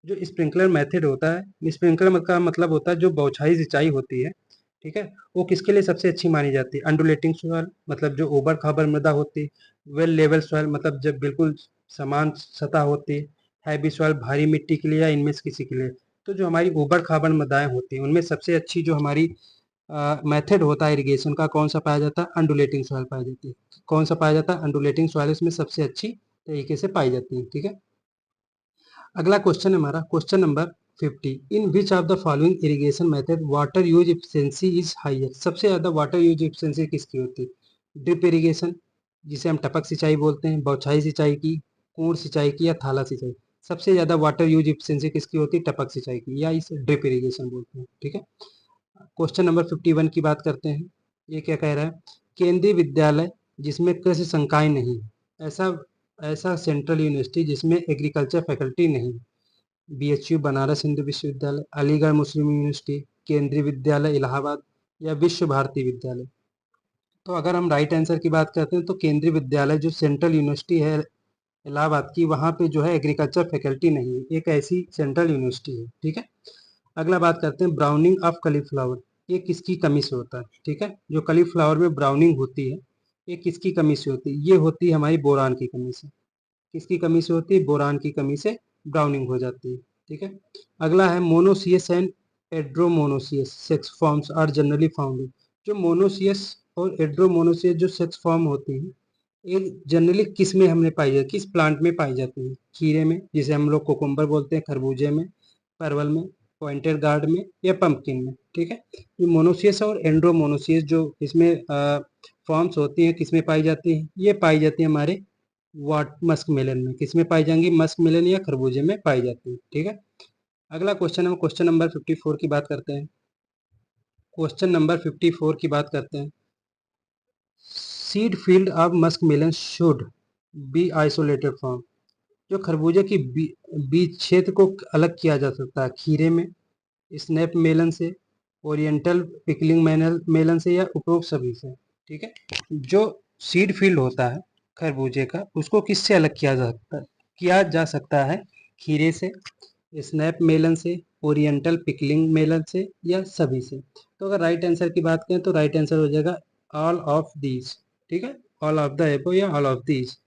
जो स्प्रिंकलर मेथड होता है, स्प्रिंकलर का मतलब होता है जो बौछाई सिंचाई होती है, ठीक है, वो किसके लिए सबसे अच्छी मानी जाती है? अंडुलेटिंग सॉइल मतलब जो ऊबड़ खाबड़ मृदा होती है, वेल लेवल सॉइल मतलब जब बिल्कुल समान सतह होती है, हैवी सॉइल भारी मिट्टी के लिए, या इनमें से किसी के लिए? तो जो हमारी ऊबड़ खाबड़ मृदाएं होती हैं उनमें सबसे अच्छी जो हमारी मेथड होता है इरिगेशन का, कौन सा पाया जाता है? अंडुलेटिंग सॉइल पाई जाती है। कौन सा पाया जाता है? अंडुलेटिंग सॉइल इसमें सबसे अच्छी तरीके से पाई जाती है। ठीक है, अगला क्वेश्चन है हमारा question number 50, in which of the following irrigation method water use efficiency is highest. सबसे ज्यादा वाटर यूज एफिशिएंसी किसकी होती है? ड्रिप इरिगेशन जिसे हम टपक सिंचाई बोलते हैं, बौछाई सिंचाई की, कुआं सिंचाई की, या थाला सिंचाई? सबसे ज्यादा वाटर यूज एफिशिएंसी किसकी होती है? टपक सिंचाई की, या इसे ड्रिप इरिगेशन बोलते हैं। ठीक है, क्वेश्चन नंबर 51 की बात करते हैं। ये क्या कह रहा है? केंद्रीय विद्यालय जिसमें कृषि संकाय नहीं, ऐसा ऐसा सेंट्रल यूनिवर्सिटी जिसमें एग्रीकल्चर फैकल्टी नहीं? बीएचयू बनारस हिंदू विश्वविद्यालय, अलीगढ़ मुस्लिम यूनिवर्सिटी, केंद्रीय विद्यालय इलाहाबाद, या विश्व भारती विद्यालय? तो अगर हम राइट आंसर की बात करते हैं तो केंद्रीय विद्यालय जो सेंट्रल यूनिवर्सिटी है इलाहाबाद की, वहाँ पे जो है एग्रीकल्चर फैकल्टी नहीं है, एक ऐसी सेंट्रल यूनिवर्सिटी है। ठीक है, अगला बात करते हैं ब्राउनिंग ऑफ कलीफ्लावर, ये किसकी कमी से होता है? ठीक है, जो कलीफ्लावर में ब्राउनिंग होती है ये किसकी कमी से होती है? ये होती है हमारी बोरान की कमी से। किसकी कमी से होती है? बोरान की कमी से ब्राउनिंग हो जाती है। ठीक है, अगला है monoecious and andromonoecious sex forms are generally found. जो मोनोसियस और एड्रोमोनोसियस जो सेक्स फॉर्म होती हैं ये जनरली किस में हमने पाई जाती, किस प्लांट में पाई जाती है? खीरे में जिसे हम लोग कोकुम्बर बोलते हैं, खरबूजे में, परवल में, पॉइंटेड गार्ड में, या पंपकिन में? ठीक है, ये मोनोसियस और एंड्रोमोनोसियस जो इसमें फॉर्म्स होती हैं किस में पाई जाती हैं? ये पाई जाती है हमारे वाट मस्क मेलन में। किस में पाई जाएंगी? मस्क मेलन या खरबूजे में पाई जाती है। ठीक है, अगला क्वेश्चन हम क्वेश्चन नंबर 54 की बात करते हैं। क्वेश्चन नंबर 54 की बात करते हैं, seed field of musk melon should be isolated from. जो खरबूजे की बीज क्षेत्र को अलग किया जा सकता है खीरे में, स्नैप मेलन से, ओरिएंटल पिकलिंग मेलन से, या उपरोक्त सभी से? ठीक है, जो सीड फील्ड होता है खरबूजे का उसको किससे अलग किया जा सकता है? खीरे से, स्नैप मेलन से, ओरिएंटल पिकलिंग मेलन से, या सभी से? तो अगर राइट आंसर की बात करें तो राइट आंसर हो जाएगा ऑल ऑफ दीज। ठीक है, ऑल ऑफ द एबो या ऑल ऑफ दीज।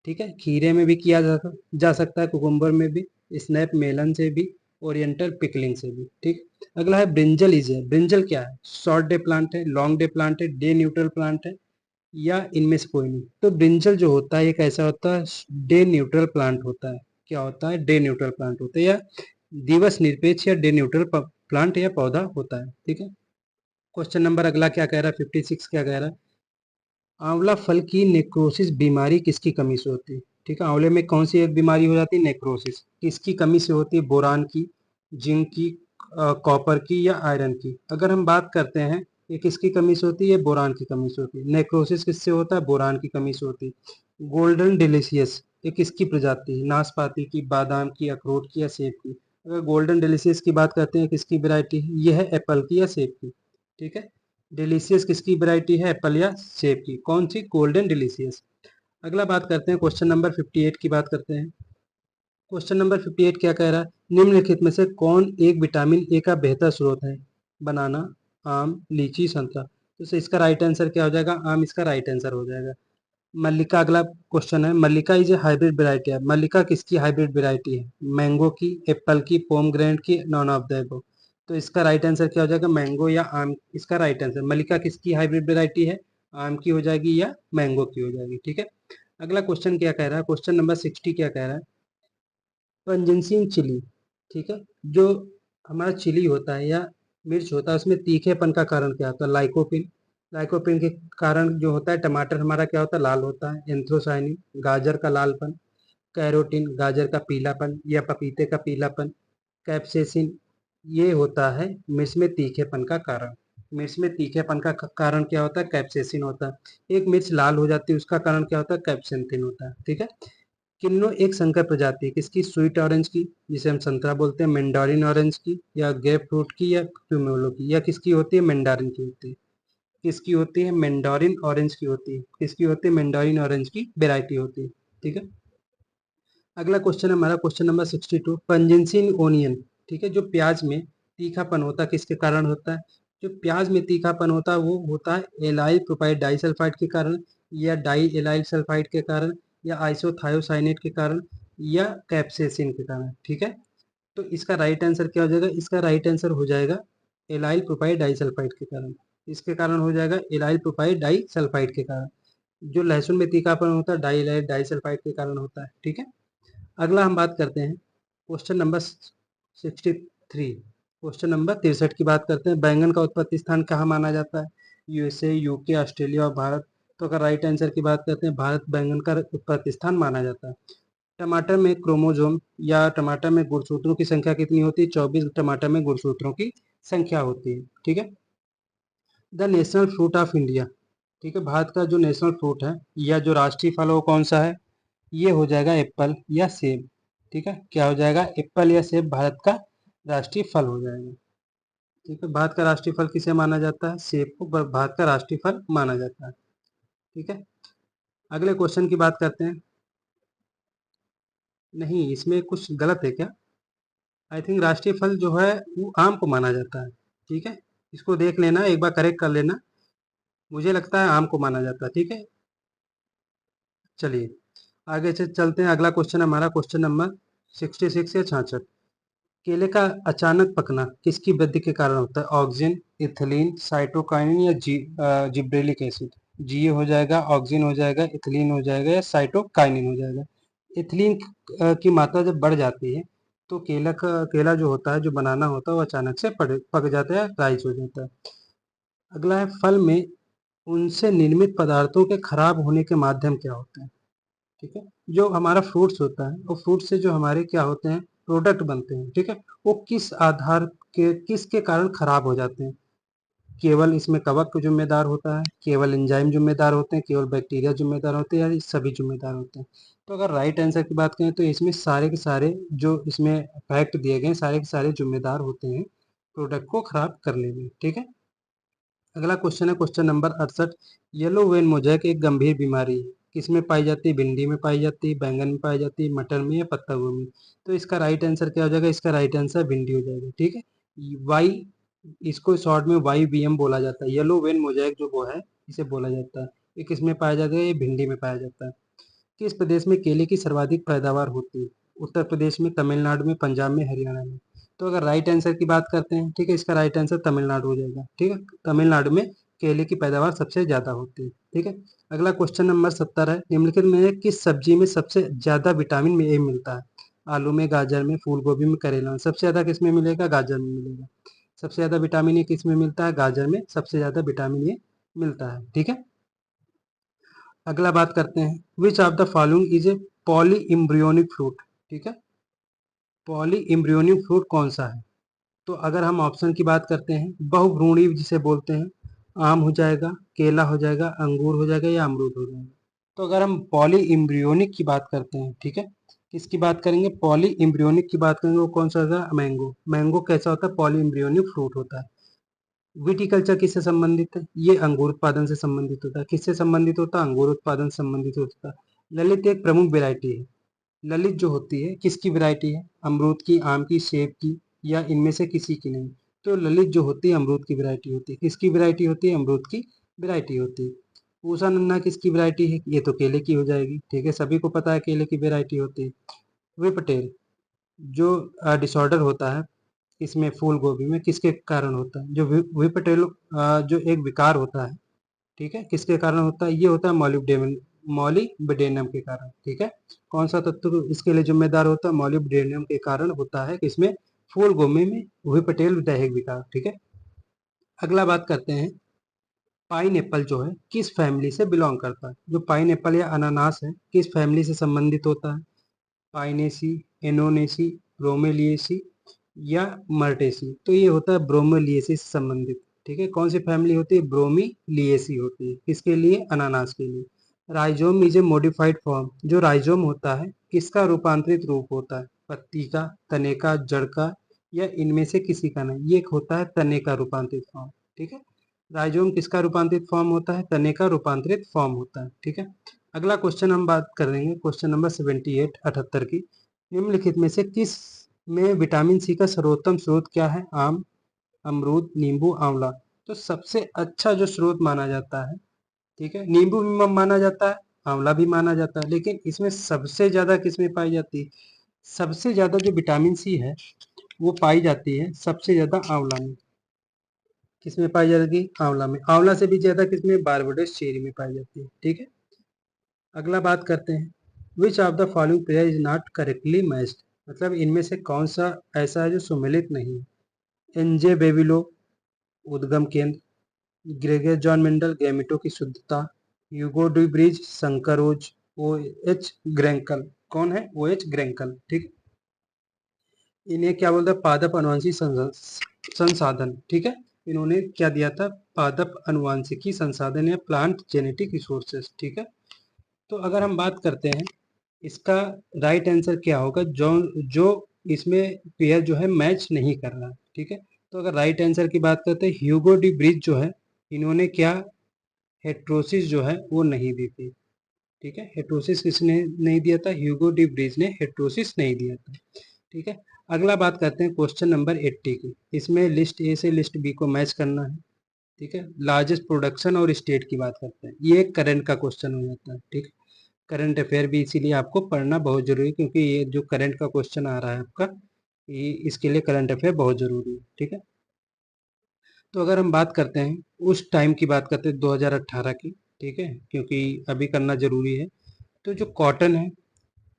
ठीक है, खीरे में भी किया जा सकता है, कुकुम्बर में भी, स्नैप मेलन से भी, ओरिएंटल पिकलिंग से भी। ठीक, अगला है ब्रिंजल इज है। ब्रिंजल क्या है? शॉर्ट डे प्लांट है, लॉन्ग डे प्लांट है, डे न्यूट्रल प्लांट है, या इनमें से कोई नहीं? तो ब्रिंजल जो होता है एक ऐसा होता है डे न्यूट्रल प्लांट होता है। क्या होता है? डे न्यूट्रल प्लांट होता है, या दिवस निरपेक्ष या डे न्यूट्रल प्लांट या पौधा होता है। ठीक है, क्वेश्चन नंबर अगला क्या कह रहा है? 56 क्या कह रहा है? आंवला फल की नेक्रोसिस बीमारी किसकी कमी से होती है? ठीक है, आंवले में कौन सी एक बीमारी हो जाती है? नेक्रोसिस। किसकी कमी से होती है? बोरान की, जिंक की, कॉपर की, या आयरन की? अगर हम बात करते हैं ये किसकी कमी से होती है? बोरान की कमी से होती है। नेक्रोसिस किससे होता है? बोरान की कमी से होती है। गोल्डन डिलीशियस ये किसकी प्रजाति है? नाशपाती की, बादाम की, अखरोट की या सेब की? अगर गोल्डन डिलीशियस की बात करते हैं, किसकी वैरायटी है? ये है एप्पल की या सेब की। ठीक है, डिलीशियस किसकी वैरायटी है? एप्पल या सेब की? कौन सी? Golden delicious. अगला बात करते हैं, क्वेश्चन नंबर 58 की बात करते हैं। क्वेश्चन नंबर 58 क्या कह रहा है? निम्नलिखित में से कौन एक विटामिन ए का बेहतर स्रोत है? बनाना, आम, लीची, संतरा। तो इसका राइट आंसर क्या हो जाएगा? आम इसका राइट आंसर हो जाएगा। मल्लिका अगला क्वेश्चन है। मल्लिका इज ए हाइब्रिड वेराइटी है। मल्लिका किसकी हाइब्रिड वेराइटी है? मैंगो की, एप्पल की, पोमग्रेनेट की, नॉन ऑफ द अबव। तो इसका राइट आंसर क्या हो जाएगा? मैंगो या आम। इसका राइट आंसर मल्लिका किसकी हाइब्रिड वेराइटी है? आम की हो जाएगी या मैंगो की हो जाएगी। ठीक है, अगला क्वेश्चन क्या कह रहा है? क्वेश्चन नंबर 60 क्या कह रहा है? पंजेंसिन चिली, ठीक है, जो हमारा चिली होता है या मिर्च होता है, उसमें तीखेपन का कारण क्या होता है? लाइकोपिन। लाइकोपिन के कारण जो होता है टमाटर हमारा क्या होता है? लाल होता है। एंथ्रोसाइनिन, गाजर का लालपन। कैरोटीन, गाजर का पीलापन या पपीते का पीलापन। कैप्सेसिन, ये होता है मिर्च में तीखेपन का कारण। मिर्च में तीखेपन का कारण क्या होता है? कैप्सेसिन होता है। एक मिर्च लाल हो जाती है, उसका कारण क्या होता है? कैप्सेंथिन होता है। ठीक है, किन्नू एक संकर प्रजाति है, किसकी? स्वीट ऑरेंज की, जिसे हम संतरा बोलते हैं, मैंडारिन ऑरेंज की, या ग्रेप फ्रूट की, या प्यूमेलो की, या किसकी होती है? मैंडारिन की होती है। किसकी होती है? मैंडारिन ऑरेंज की होती है। किसकी होती है? मैंडारिन ऑरेंज की वेराइटी होती है। ठीक है, अगला क्वेश्चन है हमारा क्वेश्चन नंबर 62। पंजेंसिन ओनियन, ठीक है, जो प्याज में तीखापन होता है किसके कारण होता है? जो प्याज में तीखापन होता है वो होता है एलाइल प्रोपाइल डाइसल्फाइड के कारण, या डाई एलाइल सल्फाइड के कारण, या आइसोथायोसाइनेट के कारण, या कैप्सेसिन के कारण। ठीक है, तो इसका राइट आंसर क्या हो जाएगा? इसका राइट आंसर हो जाएगा एलाइल प्रोपाइल डाइसल्फाइड के कारण। इसके कारण हो जाएगा एलाइल प्रोपाइल डाइसल्फाइड के कारण। जो लहसुन में तीखापन होता है डाई एलाइल डाइसल्फाइड के कारण होता है। ठीक है, अगला हम बात करते हैं क्वेश्चन नंबर 63। क्वेश्चन नंबर 63 की बात करते हैं। बैंगन का उत्पत्ति स्थान कहाँ माना जाता है? यूएसए, यूके, ऑस्ट्रेलिया और भारत। तो अगर राइट आंसर की बात करते हैं, भारत बैंगन का उत्पत्ति स्थान माना जाता है। टमाटर में क्रोमोजोम या टमाटर में गुणसूत्रों की संख्या कितनी होती है? 24 टमाटर में गुणसूत्रों की संख्या होती है। ठीक है, the national fruit of India, ठीक है, भारत का जो नेशनल फ्रूट है या जो राष्ट्रीय फल है वो कौन सा है? ये हो जाएगा एप्पल या सेब। ठीक है, क्या हो जाएगा? एप्पल या सेब भारत का राष्ट्रीय फल हो जाएगा। ठीक है, भारत का राष्ट्रीय फल किसे माना जाता है? सेब को भारत का राष्ट्रीय फल माना जाता है। ठीक है, अगले क्वेश्चन की बात करते हैं। नहीं, इसमें कुछ गलत है क्या? आई थिंक राष्ट्रीय फल जो है वो आम को माना जाता है। ठीक है, इसको देख लेना, एक बार करेक्ट कर लेना। मुझे लगता है आम को माना जाता है। ठीक है, चलिए आगे से चलते हैं। अगला क्वेश्चन हमारा क्वेश्चन नंबर 66 या 66। केले का अचानक पकना किसकी वृद्धि के कारण होता है? ऑक्सिन, इथिलीन, साइटोकाइनिन या जिब्रेलिक एसिड। जी हो जाएगा, ऑक्सिन हो जाएगा, इथिलीन हो जाएगा, या साइटोकाइनिन हो जाएगा। इथिलीन की मात्रा जब बढ़ जाती है तो केला जो होता है, जो बनाना होता है, वो अचानक से पक जाता है, राइज हो जाता है। अगला है, फल में उनसे निर्मित पदार्थों के खराब होने के माध्यम क्या होते हैं? ठीक है, जो हमारा फ्रूट्स होता है वो फ्रूट से जो हमारे क्या होते हैं? प्रोडक्ट बनते हैं। ठीक है, वो किस आधार के, किसके कारण खराब हो जाते हैं? केवल इसमें कवक जिम्मेदार होता है, केवल एंजाइम जिम्मेदार होते हैं, केवल बैक्टीरिया जिम्मेदार होते हैं, या ये सभी जिम्मेदार होते हैं? तो अगर राइट आंसर की बात करें तो इसमें सारे के सारे जो इसमें फैक्ट दिए गए सारे के सारे जिम्मेदार होते हैं प्रोडक्ट को खराब करने में। ठीक है, अगला क्वेश्चन है question number 68। Yellow vein mosaic एक गंभीर बीमारी है, किसमें पाई जाती है? भिंडी में पाई जाती है, बैंगन में पाई जाती है, मटर में, या पत्ता गोभी में? तो इसका राइट आंसर क्या हो जाएगा? इसका राइट आंसर भिंडी हो जाएगा। ठीक है, वाई, इसको शॉर्ट में वाई बी एम बोला जाता है। येलो वेन मोजैक जो वो है इसे बोला जाता है। ये किस में पाया जाता है? ये भिंडी में पाया जाता है। किस प्रदेश में केले की सर्वाधिक पैदावार होती है? उत्तर प्रदेश में, तमिलनाडु में, पंजाब में, हरियाणा में। तो अगर राइट आंसर की बात करते हैं, ठीक है, इसका राइट आंसर तमिलनाडु हो जाएगा। ठीक है, तमिलनाडु में केले की पैदावार सबसे ज्यादा होती है। ठीक है, अगला क्वेश्चन नंबर 70 है। निम्नलिखित में किस सब्जी में सबसे ज्यादा विटामिन ए मिलता है? आलू में, गाजर में, फूल गोभी में, करेला में। सबसे ज्यादा किस में मिलेगा? गाजर में मिलेगा। सबसे ज्यादा विटामिन ए किस में मिलता है? गाजर में सबसे ज्यादा विटामिन ए मिलता है। ठीक है, अगला बात करते हैं। विच of the following is a poly embryonic fruit? ठीक है, पॉली इम्ब्रियोनिक फ्रूट कौन सा है? तो अगर हम ऑप्शन की बात करते हैं, बहुभ्रूणी जिसे बोलते हैं, आम हो जाएगा, केला हो जाएगा, अंगूर हो जाएगा, या अमरूद हो जाएगा। तो अगर हम पॉली इम्ब्रियोनिक की बात करते हैं, ठीक है, किसकी बात करेंगे, पॉली इम्ब्रियोनिक की बात करेंगे, वो कौन सा होगा, मैंगो। मैंगो कैसा होता है, पॉली इम्ब्रियोनिक फ्रूट होता है। विटिकल्चर किससे संबंधित है, ये अंगूर उत्पादन से संबंधित होता है। किससे संबंधित होता है, अंगूर उत्पादन से संबंधित होता है। ललित एक प्रमुख वैरायटी है। ललित जो होती है किसकी वैरायटी है, अमरूद की, आम की, सेब की, या इनमें से किसी की नहीं। तो ललित जो होती है अमरूद की वैरायटी होती है। किसकी वैरायटी होती है, अमरूद की वैरायटी होती है। पूसा नन्ना किसकी वैरायटी है, ये तो केले की हो जाएगी, ठीक है, सभी को पता है केले की वैरायटी होती है। वे पटेल जो डिसऑर्डर होता है इसमें फूल गोभी में, किसके कारण होता है, जो वे पटेल जो एक विकार होता है, ठीक है, किसके कारण होता है, ये होता है मॉलिब्डेनम के कारण, ठीक है। कौन सा तत्व इसके लिए जिम्मेदार होता है, मॉलिब्डेनम के कारण होता है इसमें फूल गोभी में हुए पटेल दैहिक विकार, ठीक है। अगला बात करते हैं, पाइन एप्पल जो है किस फैमिली से बिलोंग करता है, जो पाइन एप्पल या अनानास है किस फैमिली से संबंधित होता है, पाइनेसी, एनोनेसी, ब्रोमेलिएसी, या मर्टेसी। तो ये होता है ब्रोमेलिएसी से संबंधित, ठीक है। कौन सी फैमिली होती है, ब्रोमीलिएसी होती है, किसके लिए, अनानास के लिए। Rhizome is a modified form, जो राइजोम होता है किसका रूपांतरित रूप होता है, पत्ती का, तने का, जड़ का, या इनमें से किसी का नहीं। ये एक होता है तने का रूपांतरित फॉर्म, ठीक है। राइजोम किसका रूपांतरित फॉर्म होता है, तने का रूपांतरित फॉर्म होता है, ठीक है। अगला क्वेश्चन हम बात करेंगे, क्वेश्चन नंबर 78 78 की। निम्नलिखित में से किस में विटामिन सी का सर्वोत्तम स्रोत क्या है, आम, अमरूद, नींबू, आंवला। तो सबसे अच्छा जो स्रोत माना जाता है, ठीक है, नींबू भी माना जाता है, आंवला भी माना जाता है, लेकिन इसमें सबसे ज्यादा किसमें पाई जाती है, सबसे ज्यादा जो विटामिन सी है वो पाई जाती है सबसे ज्यादा आंवला में। किसमें पाई जाएगी, आंवला में। आंवला से भी ज्यादा किसमें, बारबडोस चेरी में पाई जाती है, ठीक है। अगला बात करते हैं, विच of the following pair is not correctly matched, मतलब इनमें से कौन सा ऐसा है जो सुमेलित नहीं है। एनजे बेबीलो, उद्गम केंद्र, ग्रेगर जॉन मेंडल, गैमेटो की शुद्धता, ह्यूगो डी ब्रिज, संकरोज, ओ एच ग्रेंकल। कौन है, ओ एच ग्रेंकल, ठीक। इन्हें क्या बोलते हैं, पादप अनुवांशिक संसाधन, ठीक है। इन्होंने क्या दिया था, पादप अनुवांशिकी संसाधन या प्लांट जेनेटिक रिसोर्सेस, ठीक है। तो अगर हम बात करते हैं इसका राइट आंसर क्या होगा, जो जो इसमें पेयर जो है मैच नहीं कर रहा, ठीक है। तो अगर राइट आंसर की बात करते हैं, ह्यूगो डी ब्रिज जो है, इन्होंने क्या, हेट्रोसिस जो है वो नहीं दी थी, ठीक है। हेट्रोसिस किसने नहीं दिया था, ह्यूगो डी ब्रिज ने हेट्रोसिस नहीं दिया था, ठीक है। अगला बात करते हैं क्वेश्चन नंबर 80 की। इसमें लिस्ट ए से लिस्ट बी को मैच करना है, ठीक है। लार्जेस्ट प्रोडक्शन और स्टेट की बात करते हैं, ये करंट का क्वेश्चन हो जाता है, ठीक है। करंट अफेयर भी इसीलिए आपको पढ़ना बहुत जरूरी है, क्योंकि ये जो करंट का क्वेश्चन आ रहा है आपका, ये इसके लिए करंट अफेयर बहुत जरूरी है, ठीक है। तो अगर हम बात करते हैं उस टाइम की, बात करते हैं 2018 की, ठीक है, क्योंकि अभी करना जरूरी है। तो जो कॉटन है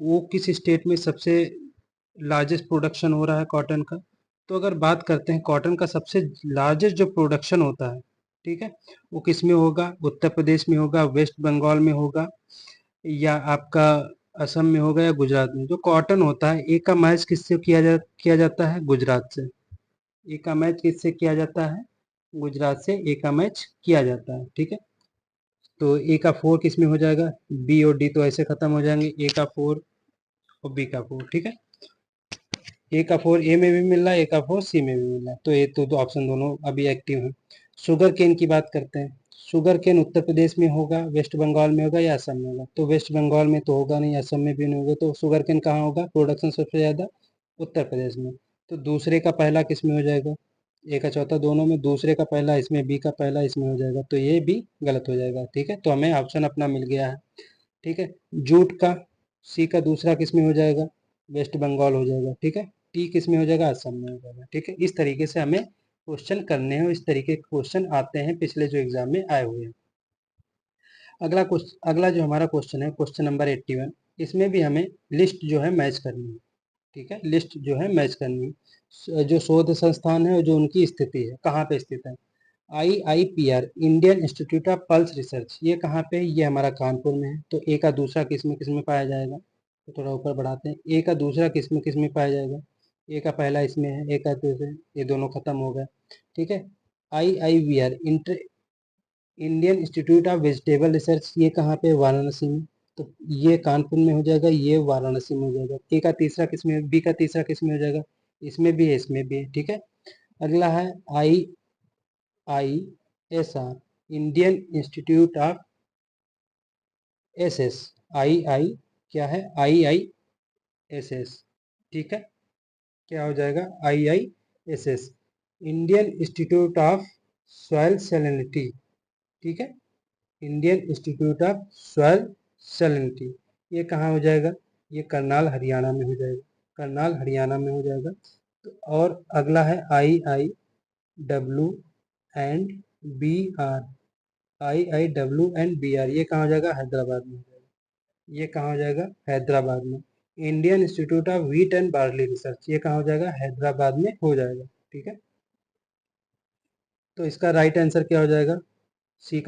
वो किस स्टेट में सबसे लार्जेस्ट प्रोडक्शन हो रहा है कॉटन का। तो अगर बात करते हैं कॉटन का सबसे लार्जेस्ट जो प्रोडक्शन होता है, ठीक है, वो किस में होगा, उत्तर प्रदेश में होगा, वेस्ट बंगाल में होगा, या आपका असम में होगा, या गुजरात में। जो कॉटन होता है ए का मैच किससे किया जाता है, गुजरात से। ए का मैच किससे किया जाता है, गुजरात से ए का मैच किया जाता है, ठीक है। तो ए का 4 किस में हो जाएगा, बी और डी तो ऐसे खत्म हो जाएंगे, ए का 4 और बी का 4, ठीक है। ए का 4 ए में भी मिल रहा है, ए का 4 सी में भी मिल रहा है, तो ये तो ऑप्शन दोनों अभी एक्टिव हैं। शुगर केन की बात करते हैं, शुगर केन उत्तर प्रदेश में होगा, वेस्ट बंगाल में होगा, या असम में होगा। तो वेस्ट बंगाल में तो होगा नहीं, असम में भी नहीं होगा, तो शुगर केन कहाँ होगा, प्रोडक्शन सबसे ज़्यादा उत्तर प्रदेश में। तो दूसरे का पहला किस में हो जाएगा, ए का चौथा दोनों में, दूसरे का पहला इसमें, बी का पहला इसमें हो जाएगा, तो ये भी गलत हो जाएगा, ठीक है। तो हमें ऑप्शन अपना मिल गया है, ठीक है। जूट का सी का दूसरा किस में हो जाएगा, वेस्ट बंगाल हो जाएगा, ठीक है। टी किस में हो जाएगा, असम में हो जाएगा, ठीक है। इस तरीके से हमें क्वेश्चन करने हैं, इस तरीके के क्वेश्चन आते हैं पिछले जो एग्जाम में आए हुए हैं। अगला जो हमारा क्वेश्चन है क्वेश्चन नंबर 81, इसमें भी हमें लिस्ट जो है मैच करनी है, ठीक है, लिस्ट जो है मैच करनी है। जो शोध संस्थान है जो उनकी स्थिति है, कहाँ पे स्थित है। IIPR, Indian institute of pulse research, ये कहाँ पे है, ये हमारा कानपुर में है। तो ए का दूसरा किस में पाया जाएगा, तो थोड़ा ऊपर बढ़ाते हैं, ए का दूसरा किस में पाया जाएगा, ए का पहला इसमें है, ए का दूसरा, ये दोनों खत्म हो गए, ठीक है। IIVR Indian institute of vegetable research, ये कहाँ पे? वाराणसी में। तो ये कानपुर में हो जाएगा, ये वाराणसी में हो जाएगा। ए का तीसरा किस में, बी का तीसरा किस में हो जाएगा? इसमें भी है, इसमें भी है, ठीक है। अगला है IISR, Indian institute of SS, आई क्या है? IISS, ठीक है। क्या हो जाएगा? IISS, Indian institute of soil salinity, ठीक है। Indian institute of soil salinity, ये कहाँ हो जाएगा? ये करनाल हरियाणा में हो जाएगा, करनाल हरियाणा में हो जाएगा। तो और अगला है IIWBR, IIWBR, ये कहाँ हो जाएगा? हैदराबाद में हो जाएगा। ये कहाँ हो जाएगा? हैदराबाद में। Indian institute of wheat and barley research, ये कहाँ हो जाएगा? हैदराबाद में हो जाएगा, ठीक है। तो इसका राइट आंसर क्या हो जाएगा? सी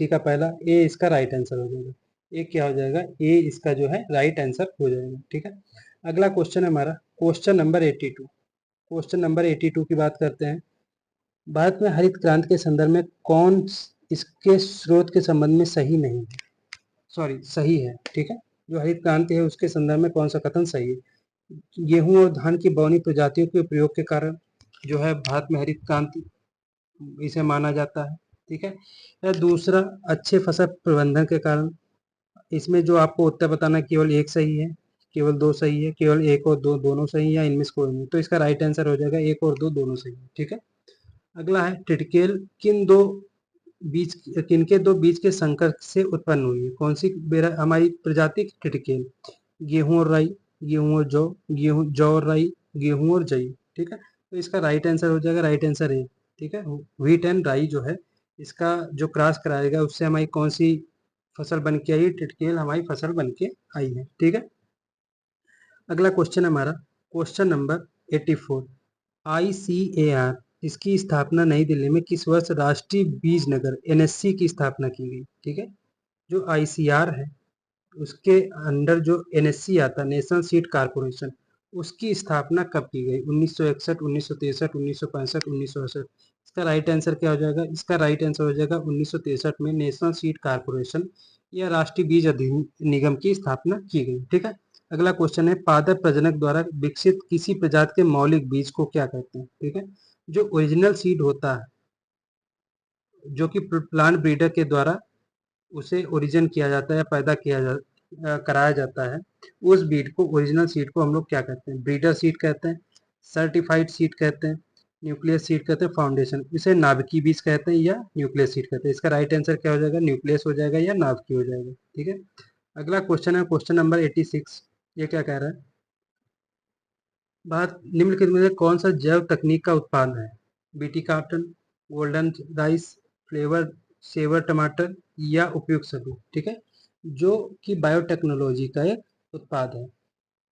का पहला ए इसका राइट आंसर हो जाएगा। ए क्या हो जाएगा? ए इसका जो है राइट आंसर हो जाएगा, ठीक है। अगला क्वेश्चन है हमारा क्वेश्चन नंबर 82। क्वेश्चन नंबर 82 की बात करते हैं। भारत में हरित क्रांति के संदर्भ में कौन इसके स्रोत के संबंध में सही नहीं है, सॉरी सही है, ठीक है। जो हरित क्रांति है उसके संदर्भ में कौन सा कथन सही है? गेहूं और धान की बौनी प्रजातियों के प्रयोग के कारण जो है भारत में हरित क्रांति इसे माना जाता है, ठीक है। या दूसरा, अच्छे फसल प्रबंधन के कारण। इसमें जो आपको उत्तर बताना है, केवल एक सही है, केवल दो सही है, केवल एक और दो दोनों सही, या इनमें से कोई नहीं। तो इसका राइट आंसर हो जाएगा एक और दो दोनों सही है, ठीक है। अगला है टिटकेल बीज किनके दो बीज के संकर से उत्पन्न हुई है? कौन सी हमारी प्रजाति टिटकेल? गेहूं और राई, गेहूं और जौ, गेहूं जौ और राई, गेहूं और जई, ठीक है। तो इसका राइट आंसर हो जाएगा, राइट आंसर है, ठीक है। व्हीट एंड राई जो है इसका जो क्रॉस कराएगा उससे हमारी कौन सी फसल बन के आई? टिटकेल हमारी फसल बन के आई है, ठीक है। अगला क्वेश्चन हमारा क्वेश्चन नंबर 84। ICAR, इसकी स्थापना नई दिल्ली में किस वर्ष राष्ट्रीय बीज नगर NSC की स्थापना की गई, ठीक है। जो ICR है उसके अंडर जो NSC आता है, नेशनल सीड कारपोरेशन, उसकी स्थापना कब की गई? 1961, 1963, 1965, 1968। इसका राइट आंसर क्या हो जाएगा? इसका राइट आंसर हो जाएगा 1963 में नेशनल सीड कारपोरेशन या राष्ट्रीय बीज निगम की स्थापना की गई, ठीक है। अगला क्वेश्चन है पादप प्रजनक द्वारा विकसित किसी प्रजाति के मौलिक बीज को क्या कहते हैं, ठीक है। जो ओरिजिनल सीड होता है, जो कि प्लांट ब्रीडर के द्वारा उसे ओरिजिन किया जाता है या पैदा कराया जाता है, उस बीट को, ओरिजिनल सीड को हम लोग क्या कहते हैं? ब्रीडर सीड कहते हैं, सर्टिफाइड सीड कहते हैं, न्यूक्लियस सीड कहते हैं, फाउंडेशन, इसे नाभिकीय बीज कहते हैं या न्यूक्लियस सीड कहते हैं। इसका राइट आंसर क्या हो जाएगा? न्यूक्लियस हो जाएगा या नाभिकीय हो जाएगा, ठीक है। अगला क्वेश्चन है क्वेश्चन नंबर 86। ये क्या कह रहा है? भारत निम्नलिखित में से कौन सा जैव तकनीक का उत्पाद है? BT cotton, golden rice, flavour saver टमाटर, या उपयुक्त सभी, ठीक है। जो कि बायोटेक्नोलॉजी का एक उत्पाद है।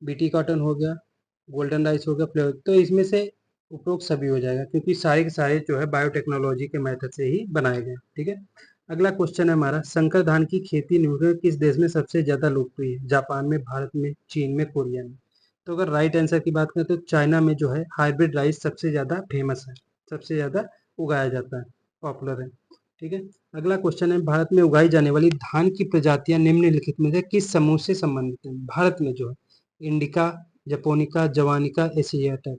बीटी कॉटन हो गया, गोल्डन राइस हो गया, फ्लेवर, तो इसमें से उपरोक्त सभी हो जाएगा क्योंकि सारे के सारे जो है बायोटेक्नोलॉजी के मेथड से ही बनाए गए, ठीक है। अगला क्वेश्चन है हमारा संकर धान की खेती निम्नलिखित में किस देश में सबसे ज्यादा लोकप्रिय है? जापान में, भारत में, चीन में, कोरिया में। तो अगर राइट आंसर की बात करें तो चाइना में जो है हाइब्रिड राइस सबसे ज़्यादा फेमस है, सबसे ज़्यादा उगाया जाता है, पॉपुलर है, ठीक है। अगला क्वेश्चन है भारत में उगाई जाने वाली धान की प्रजातियां निम्नलिखित में से किस समूह से संबंधित हैं? भारत में जो है इंडिका, जपोनिका, जवानिका, एशियाटा,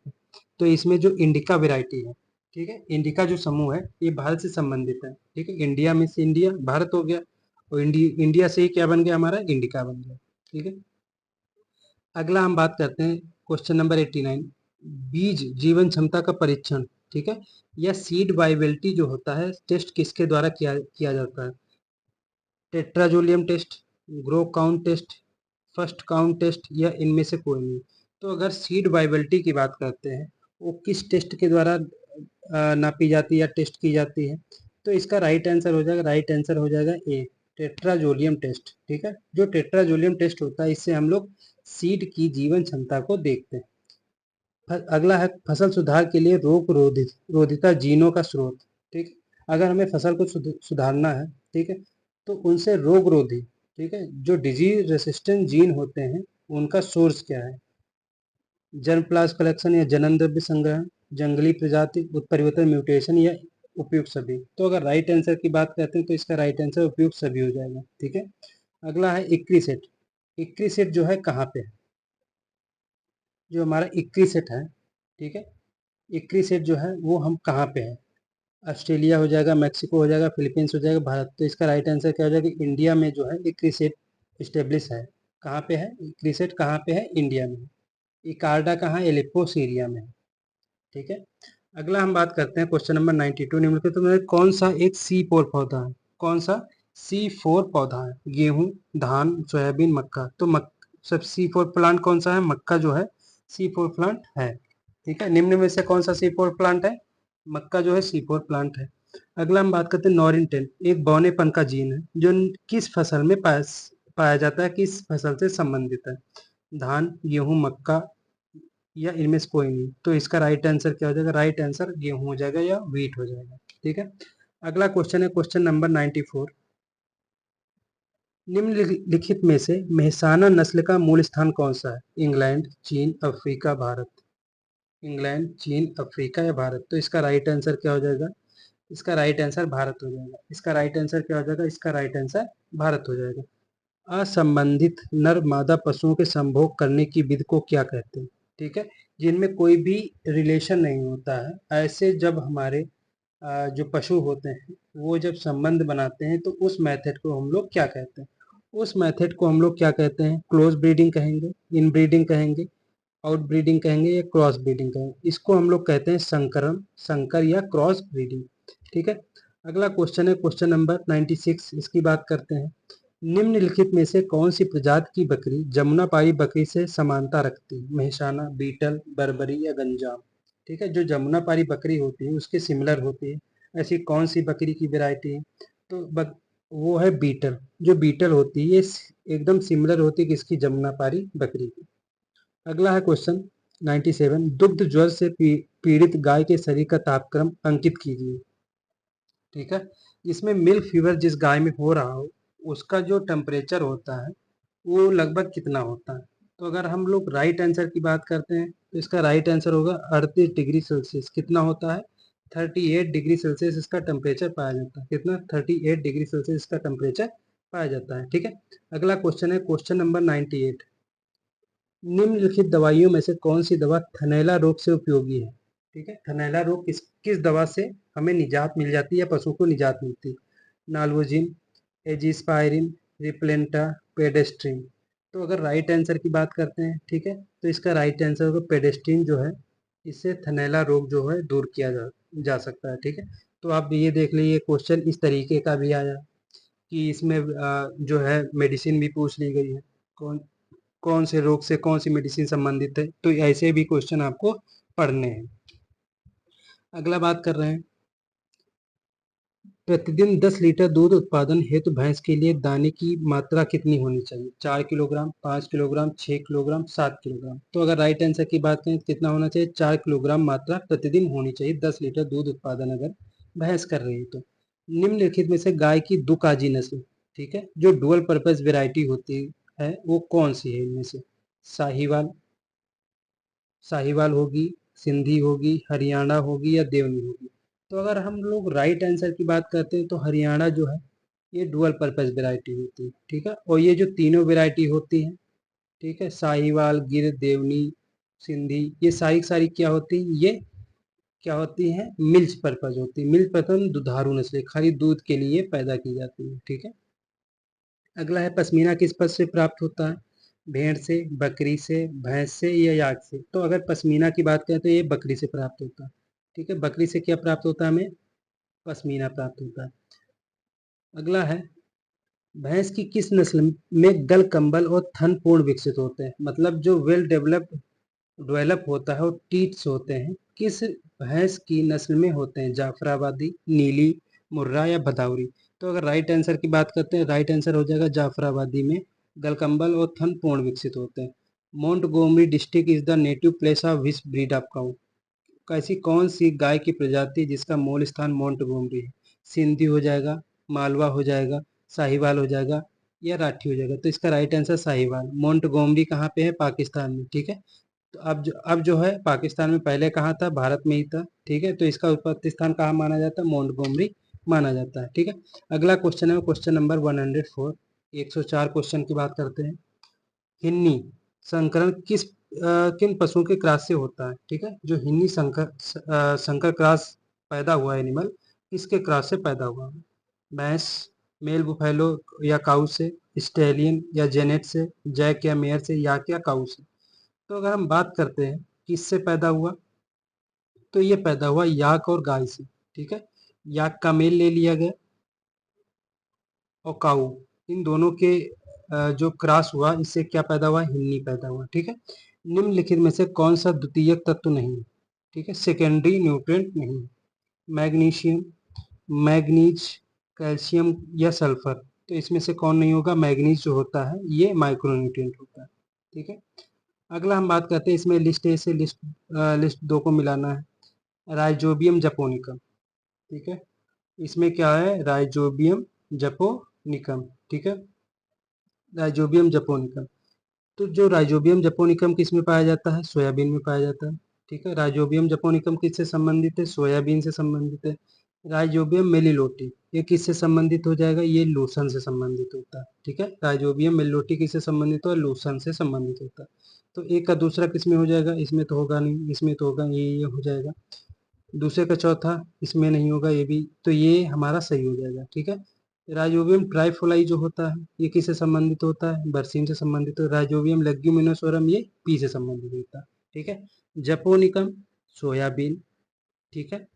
तो इसमें जो इंडिका वेराइटी है, ठीक है, इंडिका जो समूह है ये भारत से संबंधित है, ठीक है। इंडिया में से इंडिया भारत हो गया, और इंडिया से ही क्या बन गया? हमारा इंडिका बन गया, ठीक है। अगला हम बात करते हैं क्वेश्चन नंबर 89। बीज जीवन क्षमता का परीक्षण, ठीक है, या सीड वाइबिलिटी जो होता है टेस्ट किसके द्वारा किया किया जाता है? Tetrazolium test, grow count test, first count test, या इनमें से कोई नहीं। तो अगर सीड वाइबिलिटी की बात करते हैं वो किस टेस्ट के द्वारा नापी जाती है या टेस्ट की जाती है? तो इसका राइट आंसर हो जाएगा, राइट आंसर हो जाएगा ए, टेट्राजोलियम टेस्ट, ठीक है। जो टेट्राजोलियम टेस्ट होता है इससे हम लोग सीड की जीवन क्षमता को देखते हैं। अगला है फसल सुधार के लिए रोग रोधिता जीनों का स्रोत, ठीक। अगर हमें फसल को सुधारना है, ठीक है, तो उनसे रोग रोधी, ठीक है, जो डिजीज रेसिस्टेंट जीन होते हैं उनका सोर्स क्या है? जर्म प्लास्ट कलेक्शन या जनन द्रव्य संग्रहण, जंगली प्रजाति उत्परिवर्तन म्यूटेशन, या उपयुक्त सभी। तो अगर राइट आंसर की बात करते हैं तो इसका राइट आंसर उपयुक्त सभी हो जाएगा। ठीक है, अगला है इक्री सेट। इक्री सेट जो है कहाँ पे है? जो हमारा इक्री सेट है, ठीक है, इक्री सेट जो है वो हम कहाँ पे है? ऑस्ट्रेलिया हो जाएगा, मैक्सिको हो जाएगा, फिलीपींस हो जाएगा, भारत। तो इसका राइट आंसर क्या हो जाएगा? इंडिया में जो है इक्री सेट स्टेब्लिश है। कहाँ पे है इक्री सेट? कहाँ पे है? इंडिया में। इकार्डा कहाँ? एलेप्पो सीरिया में है। ठीक है, अगला हम बात करते हैं क्वेश्चन नंबर 92 निम्नलिखित में कौन सा एक C4 पौधा है? कौन सा C4 पौधा है? गेहूं, धान, सोयाबीन, मक्का। तो सब C4 प्लांट कौन सा है? मक्का जो है C4 प्लांट है। ठीक है, निम्न में से कौन सा C4 प्लांट है? मक्का जो है C4 प्लांट है। अगला हम बात करते हैं नॉरिंटेल, एक बौनेपन का जीन है जो किस फसल में पाया जाता है, किस फसल से संबंधित है? धान, गेहूं, मक्का या इनमें से कोई नहीं। तो इसका राइट आंसर क्या हो जाएगा? राइट आंसर गेहूं हो जाएगा या व्हीट हो जाएगा। ठीक है, अगला क्वेश्चन है क्वेश्चन नंबर 94। निम्नलिखित में से मेहसाना नस्ल का मूल स्थान कौन सा है? इंग्लैंड, चीन, अफ्रीका, भारत। इंग्लैंड, चीन, अफ्रीका या भारत। तो इसका राइट आंसर क्या हो जाएगा? इसका राइट आंसर भारत हो जाएगा। इसका राइट आंसर क्या हो जाएगा? इसका राइट आंसर भारत हो जाएगा। असंबंधित नर मादा पशुओं के संभोग करने की विधि को क्या कहते हैं? ठीक है, जिनमें कोई भी रिलेशन नहीं होता है, ऐसे जब हमारे जो पशु होते हैं वो जब संबंध बनाते हैं तो उस मेथड को हम लोग क्या कहते हैं? उस मेथड को हम लोग क्या कहते हैं? क्लोज ब्रीडिंग कहेंगे, इन ब्रीडिंग कहेंगे, आउट ब्रीडिंग कहेंगे या क्रॉस ब्रीडिंग कहेंगे। इसको हम लोग कहते हैं संकरण, संकर या क्रॉस ब्रीडिंग। ठीक है, अगला क्वेश्चन है क्वेश्चन नंबर 96। इसकी बात करते हैं। निम्नलिखित में से कौन सी प्रजाति की बकरी जमुनापारी बकरी से समानता रखती है? मेहसाना, बीटल, बर्बरी या गंजाम। ठीक है, जो जमुनापारी बकरी होती है उसके सिमिलर होती है, ऐसी कौन सी बकरी की वैरायटी है? तो वो है बीटल। जो बीटल होती है ये एकदम सिमिलर होती है किसकी? जमुनापारी बकरी की। अगला है क्वेश्चन 97। दुग्ध ज्वर से पीड़ित गाय के शरीर का तापक्रम अंकित कीजिए। ठीक है, इसमें मिल्क फीवर जिस गाय में हो रहा हो उसका जो टेम्परेचर होता है वो लगभग कितना होता है? तो अगर हम लोग राइट आंसर की बात करते हैं तो इसका राइट आंसर होगा 38 डिग्री सेल्सियस। कितना होता है? 38 डिग्री सेल्सियस इसका टेम्परेचर पाया जाता है। कितना? 38 डिग्री सेल्सियस इसका टेम्परेचर पाया जाता है। ठीक है, अगला क्वेश्चन है क्वेश्चन नंबर 98। निम्नलिखित दवाइयों में से कौन सी दवा थनैला रोग से उपयोगी है? ठीक है, थनैला रोग किस किस दवा से हमें निजात मिल जाती है या पशु को निजात मिलती है? नाल्वोजिन, एजिस्पायरिन, रिप्लेंटा, पेडेस्ट्रीन। तो अगर राइट आंसर की बात करते हैं, ठीक है, तो इसका राइट आंसर होगा पेडेस्ट्रीन जो है, इससे थनैला रोग जो है दूर किया जा सकता है। ठीक है, तो आप ये देख लीजिए क्वेश्चन इस तरीके का भी आया कि इसमें जो है मेडिसिन भी पूछ ली गई है, कौन कौन से रोग से कौन सी मेडिसिन संबंधित है। तो ऐसे भी क्वेश्चन आपको पढ़ने हैं। अगला बात कर रहे हैं, प्रतिदिन 10 लीटर दूध उत्पादन हेतु भैंस के लिए दाने की मात्रा कितनी होनी चाहिए? 4 किलोग्राम, 5 किलोग्राम, 6 किलोग्राम, 7 किलोग्राम। तो अगर राइट आंसर की बात करें तो कितना होना चाहिए? 4 किलोग्राम मात्रा प्रतिदिन होनी चाहिए 10 लीटर दूध उत्पादन अगर भैंस कर रही है तो। निम्नलिखित में से गाय की दुकाजी नस्ल, ठीक है, जो डुअल पर्पज वेराइटी होती है वो कौन सी है इनमें से? साहिवाल, साहिवाल होगी, सिंधी होगी, हरियाणा होगी या देवनी होगी। तो अगर हम लोग राइट आंसर की बात करते हैं तो हरियाणा जो है ये डुअल पर्पज वेराइटी होती है। ठीक है, और ये जो तीनों वेराइटी होती हैं, ठीक है, साहिवाल, गिर, देवनी, सिंधी, ये सारी सारी क्या होती है? ये क्या होती है? मिल्च पर्पज होती है। मिल्च पर्पज दुधारू नस्लें खाली दूध के लिए पैदा की जाती है। ठीक है, अगला है पश्मीना किस पशु से प्राप्त होता है? भेड़ से, बकरी से, भैंस से या याक से। तो अगर पश्मीना की बात करें तो ये बकरी से प्राप्त होता है। ठीक है, बकरी से क्या प्राप्त होता है? हमें पश्मीना प्राप्त होता है। अगला है भैंस की किस नस्ल में गल कंबल और थन पूर्ण विकसित होते हैं? मतलब जो वेल डेवलप होता है और टीट्स होते हैं किस भैंस की नस्ल में होते हैं? जाफराबादी, नीली, मुर्रा या भदावरी। तो अगर राइट आंसर की बात करते हैं, राइट आंसर हो जाएगा जाफराबादी में गलकंबल और थन पूर्ण विकसित होते हैं। Montgomery district is the native place of which breed of cow. ऐसी कौन सी गाय की प्रजाति जिसका मूल स्थान मोंटगोमरी है? सिंधी हो जाएगा, मालवा हो जाएगा, साहिवाल हो जाएगा या राठी हो जाएगा। तो इसका राइट आंसर साहिवाल। मोंटगोमरी कहाँ पे है? पाकिस्तान में। ठीक है, तो अब जो है पाकिस्तान में पहले कहाँ था, भारत में ही था, ठीक है। तो इसका उत्पत्ति स्थान कहाँ माना जाता है, मोंटगोमरी माना जाता है, ठीक है। अगला क्वेश्चन है क्वेश्चन नंबर 104, 104 क्वेश्चन की बात करते हैं। हिन्नी संकरण किन पशुओं के क्रॉस से होता है, ठीक है। जो हिन्नी संकर क्रॉस पैदा हुआ एनिमल किसके क्रॉस से पैदा हुआ, भैंस, मेल बुफैलो या काऊ से, स्टेलियन या जेनेट से, जैक या मेयर से, याक या काऊ से। तो अगर हम बात करते हैं किससे पैदा हुआ, तो ये पैदा हुआ याक और गाय से, ठीक है। याक का मेल ले लिया गया और काऊ, इन दोनों के जो क्रॉस हुआ इससे क्या पैदा हुआ, हिन्नी पैदा हुआ, ठीक है। निम्नलिखित में से कौन सा द्वितीयक तत्व नहीं है, ठीक है, सेकेंडरी न्यूट्रिएंट नहीं, मैग्नीशियम, मैग्नीज, कैल्शियम या सल्फर। तो इसमें से कौन नहीं होगा, मैग्नीज जो होता है ये माइक्रोन्यूट्रिएंट होता है, ठीक है। अगला हम बात करते हैं, इसमें लिस्ट ए से लिस्ट दो को मिलाना है। राइजोबियम जपोनिकम, ठीक है। इसमें क्या है, राइजोबियम जपोनिकम, ठीक है, राइजोबियम जपोनिकम। तो जो राइजोबियम जपोनिकम किस में पाया जाता है, सोयाबीन में पाया जाता है, ठीक है। राइजोबियम जपोनिकम किससे संबंधित है, सोयाबीन से संबंधित है। राइजोबियम मेलिलोटी ये किससे संबंधित हो जाएगा, ये लूसन से संबंधित होता है, ठीक है। राइजोबियम मेलिलोटी किससे संबंधित हो, लूसन से संबंधित होता है। तो एक का दूसरा किस में हो जाएगा, इसमें तो होगा नहीं, इसमें तो होगा, ये हो जाएगा। दूसरे का चौथा इसमें नहीं होगा, ये भी, तो ये हमारा सही हो जाएगा, ठीक है। राइजोबियम ट्राइफोलाई जो होता है ये किससे संबंधित होता है, बरसीम से संबंधित। राइजोबियम लेग्यूमिनोसोरम ये पी से संबंधित होता है, ठीक है। जपोनिकम सोयाबीन, ठीक है।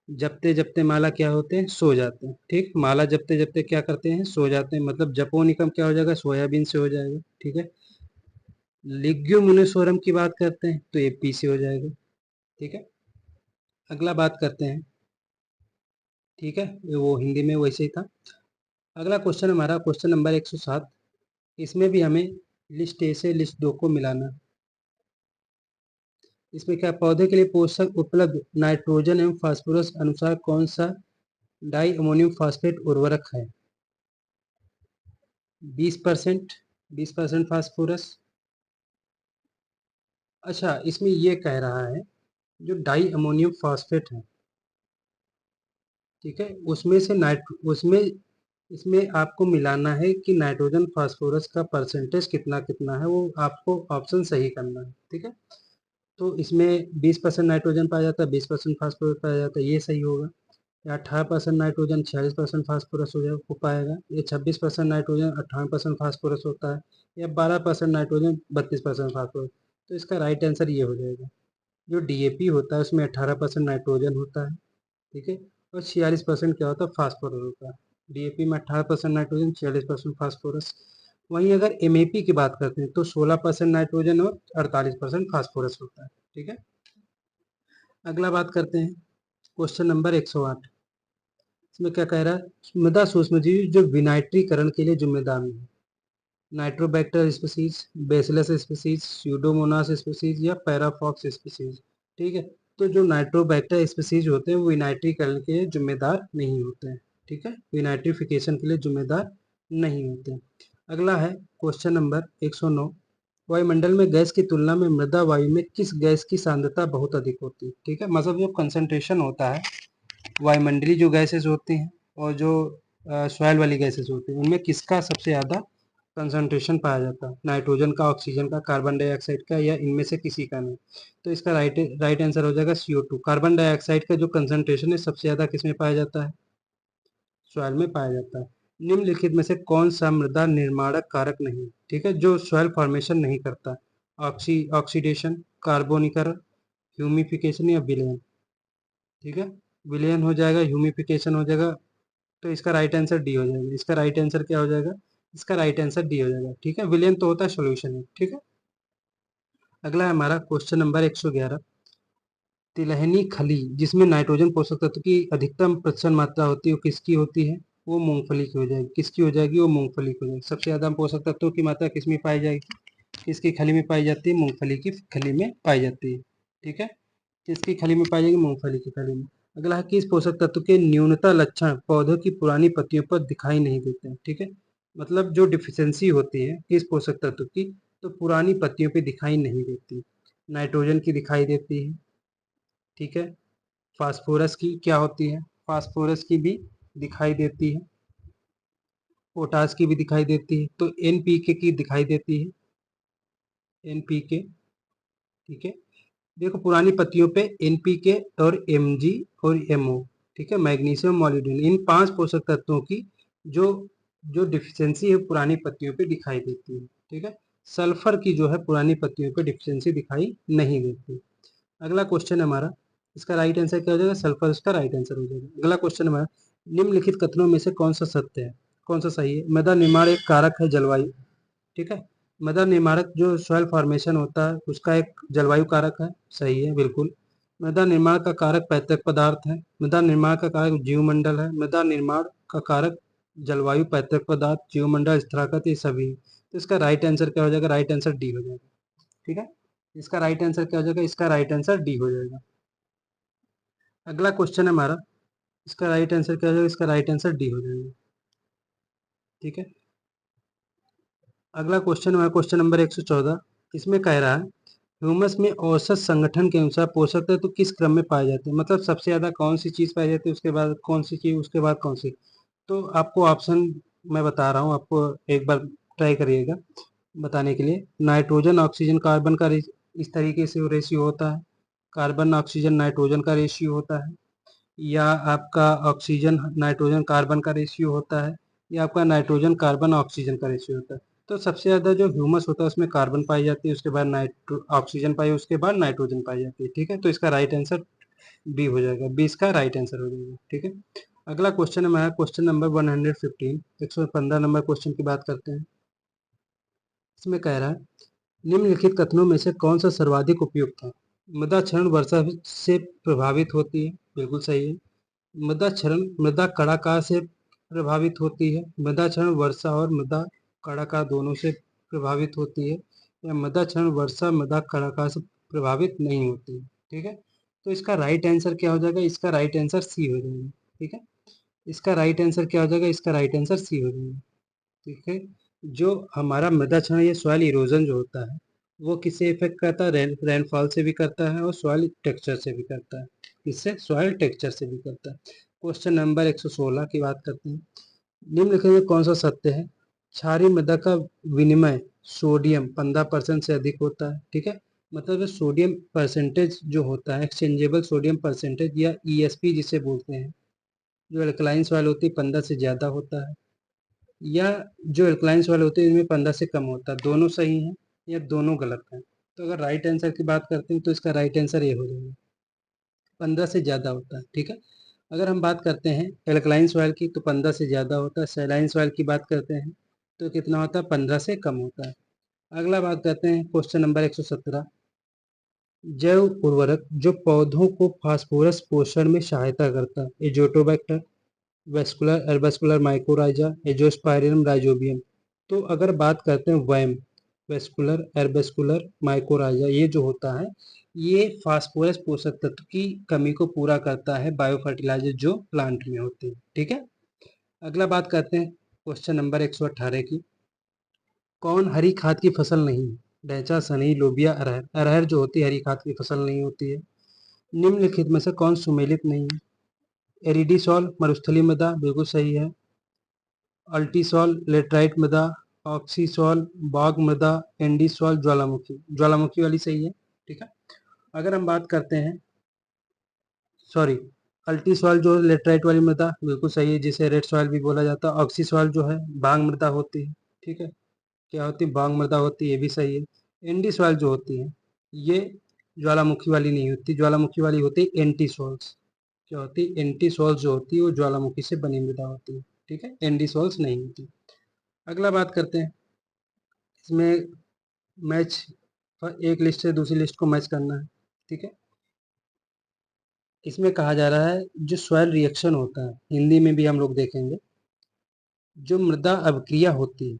जपते जपते माला क्या होते हैं, सो जाते हैं, ठीक। माला जपते जपते क्या करते हैं, सो जाते हैं, मतलब जपोनिकम क्या हो जाएगा, सोयाबीन से हो जाएगा, ठीक है। लिग्यूमिनोसोरम की बात करते हैं तो ये पी से हो जाएगा, ठीक है। अगला बात करते हैं, ठीक है, वो हिंदी में वैसे ही था। अगला क्वेश्चन हमारा क्वेश्चन नंबर 107, इसमें भी हमें लिस्ट ए से लिस्ट दो को मिलाना। इसमें क्या, पौधे के लिए पोषक उपलब्ध नाइट्रोजन एवं फास्फोरस अनुसार कौन सा डाई अमोनियम फास्फेट उर्वरक है, 20%, 20% फास्फोरस। अच्छा, इसमें ये कह रहा है जो डाई अमोनियम फास्फेट है, ठीक है, उसमें से उसमें इसमें आपको मिलाना है कि नाइट्रोजन फास्फोरस का परसेंटेज कितना कितना है, वो आपको ऑप्शन सही करना है, ठीक है। तो इसमें 20% नाइट्रोजन पाया जाता है, 20% फास्फोरस पाया जाता है, ये सही होगा। या 18% नाइट्रोजन 46% फास्फोरस हो पाएगा, ये 26% नाइट्रोजन 58% फास्फोरस होता है, या 12% नाइट्रोजन 32% फास्फोरस। तो इसका राइट आंसर ये हो जाएगा। जो डीएपी होता है उसमें 18% नाइट्रोजन होता है, ठीक है, और 46% क्या होता है, फास्फोरस होता है। डीएपी में 18% नाइट्रोजन 46% फास्फोरस। वहीं अगर एमएपी की बात करते हैं तो 16% नाइट्रोजन और 48% फास्फोरस होता है, ठीक है। अगला बात करते हैं क्वेश्चन नंबर 108, इसमें क्या कह रहा है, मृदा सूक्ष्मजीव जो विनाइट्रीकरण के लिए जिम्मेदार है, Nitrobacter species, bacillus species, Pseudomonas species या पैराफॉक्स स्पीसीज, ठीक है। तो जो नाइट्रोबैक्टर स्पीसीज होते हैं वो विनाइट्रीकरण के लिए जिम्मेदार नहीं होते हैं, ठीक है, विनाइट्रिफिकेशन के लिए जिम्मेदार नहीं होते हैं। अगला है क्वेश्चन नंबर 109, वायुमंडल में गैस की तुलना में मृदा वायु में किस गैस की सांद्रता बहुत अधिक होती है, ठीक है, मतलब जो कंसंट्रेशन होता है वायुमंडलीय जो गैसेस होती हैं और जो सॉइल वाली गैसेस होती हैं उनमें किसका सबसे ज़्यादा कंसंट्रेशन पाया जाता है, नाइट्रोजन का, ऑक्सीजन का, कार्बन डाइऑक्साइड का, या इनमें से किसी का नहीं। तो इसका राइट आंसर हो जाएगा CO2। कार्बन डाइऑक्साइड का जो कंसंट्रेशन है सबसे ज़्यादा किसमें पाया जाता है, सॉइल में पाया जाता है। निम्नलिखित में से कौन सा मृदा निर्माणक कारक नहीं, ठीक है, जो सॉइल फॉर्मेशन नहीं करता, ऑक्सीडेशन, कार्बोनीकरण, ह्यूमिफिकेशन या विलयन, ठीक है। विलयन हो जाएगा, ह्यूमिफिकेशन हो जाएगा, तो इसका राइट आंसर डी हो जाएगा। इसका राइट आंसर क्या हो जाएगा, इसका राइट आंसर डी हो जाएगा, ठीक है। विलयन तो होता है सोल्यूशन है, ठीक है। अगला है हमारा क्वेश्चन नंबर 111, तिलहनी खली जिसमें नाइट्रोजन पोषक तत्व की अधिकतम प्रतिशत मात्रा होती है वो किसकी होती है, वो मूंगफली की हो जाएगी, किसकी हो जाएगी, वो मूंगफली की हो जाएगी। सबसे ज्यादा पोषक तत्वों की मात्रा किसमें पाई जाएगी, किसकी खली में पाई जाती है, मूंगफली की खली में पाई जाती है, ठीक है। किसकी खली में पाई जाएगी, मूंगफली की खली में। अगला है किस पोषक तत्व के न्यूनता लक्षण पौधों की पुरानी पत्तियों पर दिखाई नहीं देते हैं, ठीक है, मतलब जो डिफिशियंसी होती है किस पोषक तत्व की, तो पुरानी पत्तियों पे दिखाई नहीं देती। नाइट्रोजन की दिखाई देती है, ठीक है। फास्फोरस की क्या होती है, फास्फोरस की भी दिखाई देती है, पोटास की भी दिखाई देती है, तो एनपीके की दिखाई देती है, एनपीके, ठीक है। देखो पुरानी पत्तियों पे एनपीके और एमजी और एमओ, ठीक है, मैग्नीशियम मॉलिब्डेनम, इन 5 पोषक तत्वों की जो जो डिफिशियंसी है पुरानी पत्तियों पे दिखाई देती है, ठीक है। सल्फर की जो है पुरानी पत्तियों पे डिफिशियंसी दिखाई नहीं देती। अगला क्वेश्चन है हमारा, इसका राइट आंसर क्या हो जाएगा, सल्फर इसका राइट आंसर हो जाएगा। अगला क्वेश्चन हमारा, निम्नलिखित कथनों में से कौन सा सत्य है, कौन सा सही है। मृदा निर्माण एक कारक है जलवायु, ठीक है। मृदा निर्माणक जो सॉइल फॉर्मेशन होता है उसका एक जलवायु कारक है, सही है बिल्कुल। मृदा निर्माण का कारक पैतृक पदार्थ है, मृदा निर्माण का कारक जीवमंडल है, मृदा निर्माण का कारक जलवायु, पैतृक पदार्थ, जीवमंडल, स्थलाकृत, ये सभी है। तो इसका राइट आंसर क्या हो जाएगा, राइट आंसर डी हो जाएगा, ठीक है। इसका राइट आंसर क्या हो जाएगा, इसका राइट आंसर डी हो जाएगा। अगला क्वेश्चन है हमारा, इसका राइट आंसर क्या हो जाएगा, इसका राइट आंसर डी हो जाएगा, ठीक है। अगला क्वेश्चन है क्वेश्चन नंबर 114। इसमें कह रहा है ह्यूमस में औसत संगठन के अनुसार पोषक तत्व किस क्रम में पाए जाते हैं, मतलब सबसे ज्यादा कौन सी चीज पाई जाती है, उसके बाद कौन सी चीज, उसके बाद कौन सी। तो आपको ऑप्शन मैं बता रहा हूँ, आपको एक बार ट्राई करिएगा बताने के लिए। नाइट्रोजन ऑक्सीजन कार्बन का इस तरीके से रेशियो होता है, कार्बन ऑक्सीजन नाइट्रोजन का रेशियो होता है, या आपका ऑक्सीजन नाइट्रोजन कार्बन का रेशियो होता है, या आपका नाइट्रोजन कार्बन ऑक्सीजन का रेशियो होता है। तो सबसे ज़्यादा जो ह्यूमस होता है उसमें कार्बन पाई जाती है, उसके बाद नाइट्रो ऑक्सीजन पाई, उसके बाद नाइट्रोजन पाई जाती है, ठीक है। तो इसका राइट आंसर बी हो जाएगा, बी इसका राइट आंसर हो जाएगा, ठीक है। अगला क्वेश्चन है हमारा क्वेश्चन नंबर 115, 115 नंबर क्वेश्चन की बात करते हैं। इसमें कह रहा है निम्नलिखित कथनों में से कौन सा सर्वाधिक उपयुक्त है। मृदा क्षरण वर्षा से प्रभावित होती है, बिल्कुल सही है। मृदा क्षरण मृदा कड़ाकार से प्रभावित होती है, मृदा क्षरण वर्षा और मृदा कड़ाकार दोनों से प्रभावित होती है, या मृदा क्षरण वर्षा मृदा कड़ाकार से प्रभावित नहीं होती है, ठीक है। तो इसका राइट आंसर क्या हो जाएगा, इसका राइट आंसर सी हो जाएगा, ठीक है। इसका राइट आंसर क्या हो जाएगा, इसका राइट आंसर सी हो जाएगा, ठीक है। जो हमारा मृदा क्षरण या सॉइल इरोजन जो होता है वो किससे इफेक्ट करता है, रेनफॉल से भी करता है और सॉइल टेक्सचर से भी करता है, इससे सॉइल टेक्सचर से भी करता है। क्वेश्चन नंबर 116 की बात करते हैं। निम्नलिखित में कौन सा सत्य है, क्षारीय मृदा का विनिमय सोडियम 15% से अधिक होता है, ठीक है। मतलब सोडियम परसेंटेज जो होता है, एक्सचेंजेबल सोडियम परसेंटेज या ईएसपी जिसे बोलते हैं, जो एल्कलाइन सॉइल होती है 15 से ज्यादा होता है, या जो एल्कलाइन सॉइल होते हैं इनमें 15 से कम होता है, दोनों सही हैं या दोनों गलत हैं। तो अगर राइट आंसर की बात करते हैं तो इसका राइट आंसर ये हो जाएगा, 15 से ज़्यादा होता है, ठीक है। अगर हम बात करते हैं एल्कलाइन सॉइल की तो 15 से ज़्यादा होता है, सैलाइन सॉइल की बात करते हैं तो कितना होता है, 15 से कम होता है। अगला बात करते हैं क्वेश्चन नंबर 117। जैव उर्वरक जो पौधों को फास्फोरस पोषण में सहायता करता है, azotobacter, vesicular arbuscular mycorrhiza, azospirillum rhizobium. तो अगर बात करते हैं वैम, वेस्कुलर एल्बेस्कुलर माइकोराइजा, ये जो होता है ये फास्फोरस पोषक तत्व की कमी को पूरा करता है, बायो फर्टिलाइजर जो प्लांट में होते हैं, ठीक है। अगला बात करते हैं क्वेश्चन नंबर 118 की। कौन हरी खाद की फसल नहीं है, ढैंचा, सनई, लोबिया, अरहर। अरहर जो होती है हरी खाद की फसल नहीं होती है। निम्नलिखित में से कौन सुमेलित नहीं है, एरिडीसॉल मरुस्थलीय मृदा, बिल्कुल सही है। अल्टीसॉल लेटराइट मृदा, ऑक्सीसॉल बॉग मृदा, एंडीसॉल ज्वालामुखी, ज्वालामुखी वाली सही है, ठीक है। अगर हम बात करते हैं, सॉरी, अल्टीसॉल जो लेटराइट वाली मृदा बिल्कुल सही है, जिसे रेड सॉइल भी बोला जाता है। ऑक्सीसॉल जो है भांग मृदा होती है, ठीक है, क्या होती है, भांग मृदा होती है, ये भी सही है। एंडीसॉल जो होती है ये ज्वालामुखी वाली नहीं होती, ज्वालामुखी वाली होती है एंटीसॉल्स, क्या होती है, एंटीसॉल्स जो होती है वो ज्वालामुखी से बनी मृदा होती है, ठीक है, एंडीसॉल्स नहीं होती। अगला बात करते हैं, इसमें मैच, एक लिस्ट से दूसरी लिस्ट को मैच करना है, ठीक है। इसमें कहा जा रहा है जो सॉइल रिएक्शन होता है, हिंदी में भी हम लोग देखेंगे, जो मृदा अवक्रिया होती है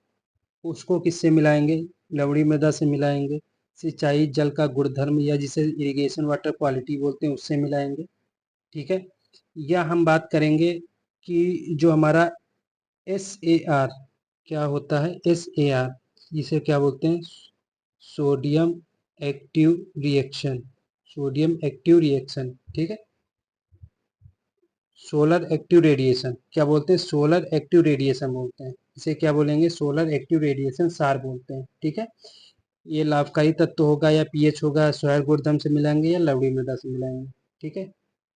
उसको किससे मिलाएंगे, लवणी मृदा से मिलाएंगे, सिंचाई जल का गुणधर्म या जिसे इरिगेशन वाटर क्वालिटी बोलते हैं उससे मिलाएंगे, ठीक है। या हम बात करेंगे कि जो हमारा SAR क्या होता है, SAR जिसे क्या बोलते हैं, sodium active reaction, sodium active reaction, ठीक है। सोलर एक्टिव रेडिएशन क्या बोलते हैं, सोलर एक्टिव रेडिएशन बोलते हैं इसे, क्या बोलेंगे, सोलर एक्टिव रेडिएशन सार बोलते हैं, ठीक है। ये लाभकारी तत्व होगा या पीएच होगा, स्वैर गुणधर्म से मिलाएंगे या लवणीय मृदा से मिलाएंगे, ठीक है।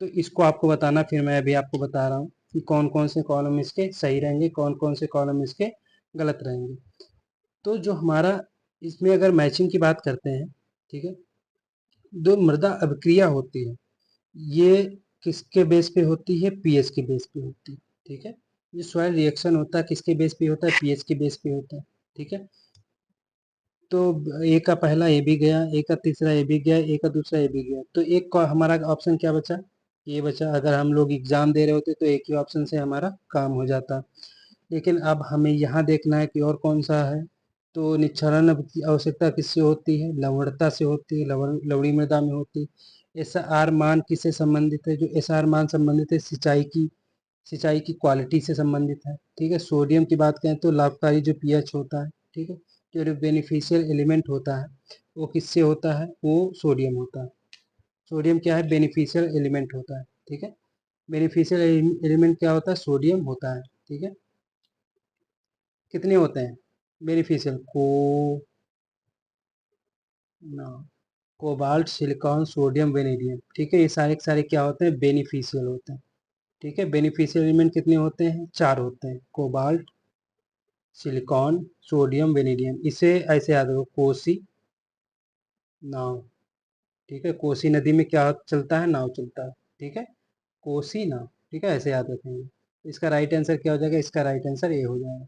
तो इसको आपको बताना, फिर मैं अभी आपको बता रहा हूँ कि कौन कौन से कॉलम इसके सही रहेंगे, कौन कौन से कॉलम इसके गलत रहेंगे। तो जो हमारा इसमें अगर मैचिंग की बात करते हैं, ठीक है, जो मृदा अभिक्रिया होती है ये किसके बेस पे होती है, पीएच के बेस पे होती है, ठीक है। ये सॉइल रिएक्शन होता है किसके बेस पे होता है, पीएच के बेस पे होता है, ठीक है। तो ए का पहला ए भी गया, ए का तीसरा ए भी गया, ए का दूसरा ए भी गया, तो एक का हमारा ऑप्शन क्या बचा, ये बचा। अगर हम लोग एग्जाम दे रहे होते तो एक ही ऑप्शन से हमारा काम हो जाता, लेकिन अब हमें यहाँ देखना है कि और कौन सा है। तो निच्छालन की आवश्यकता किससे होती है, लवणता से होती है, लवणीय मृदा में होती है। एस आर मान किससे संबंधित है, जो एस आर मान संबंधित है सिंचाई की क्वालिटी से संबंधित है, ठीक है। सोडियम की बात करें तो लाभकारी जो पीएच होता है, ठीक है, जो बेनिफिशियल एलिमेंट होता है वो किससे होता है, वो सोडियम होता है। सोडियम क्या है, बेनिफिशियल एलिमेंट होता है, ठीक है। बेनिफिशियल एलिमेंट क्या होता है, सोडियम होता है, ठीक है। कितने होते हैं बेनिफिशियल, ना कोबाल्ट, सिलिकॉन, सोडियम, वेनेडियम, ठीक है। ये सारे के सारे क्या होते हैं, बेनिफिशियल होते हैं, ठीक है। बेनिफिशियल एलिमेंट कितने होते हैं, 4 होते हैं, कोबाल्ट, सिलिकॉन, सोडियम, वेनेडियम। इसे ऐसे याद रखो, कोसी नाव, ठीक है। कोसी नदी में क्या चलता है, नाव चलता है, ठीक है, कोसी नाव, ठीक है, ऐसे याद रखेंगे। इसका राइट आंसर क्या हो जाएगा, इसका राइट आंसर ये हो जाएगा।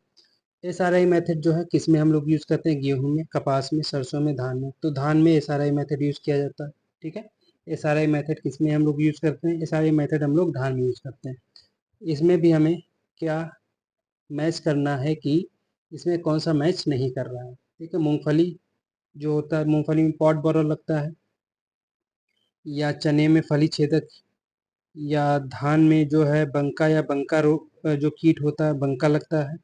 एसआरआई मेथड जो है किस में हम लोग यूज करते हैं, गेहूं में, कपास में, सरसों में, धान में। तो धान में एसआरआई मेथड यूज किया जाता है, ठीक है। एसआरआई मेथड किस में हम लोग यूज करते हैं, एसआरआई मेथड हम लोग धान में यूज करते हैं। इसमें भी हमें क्या मैच करना है कि इसमें कौन सा मैच नहीं कर रहा है, ठीक है। मूंगफली जो होता है, मूंगफली में पॉट बोरर लगता है, या चने में फली छेदक, या धान में जो है बंका या बंका रोग जो कीट होता है बंका लगता है,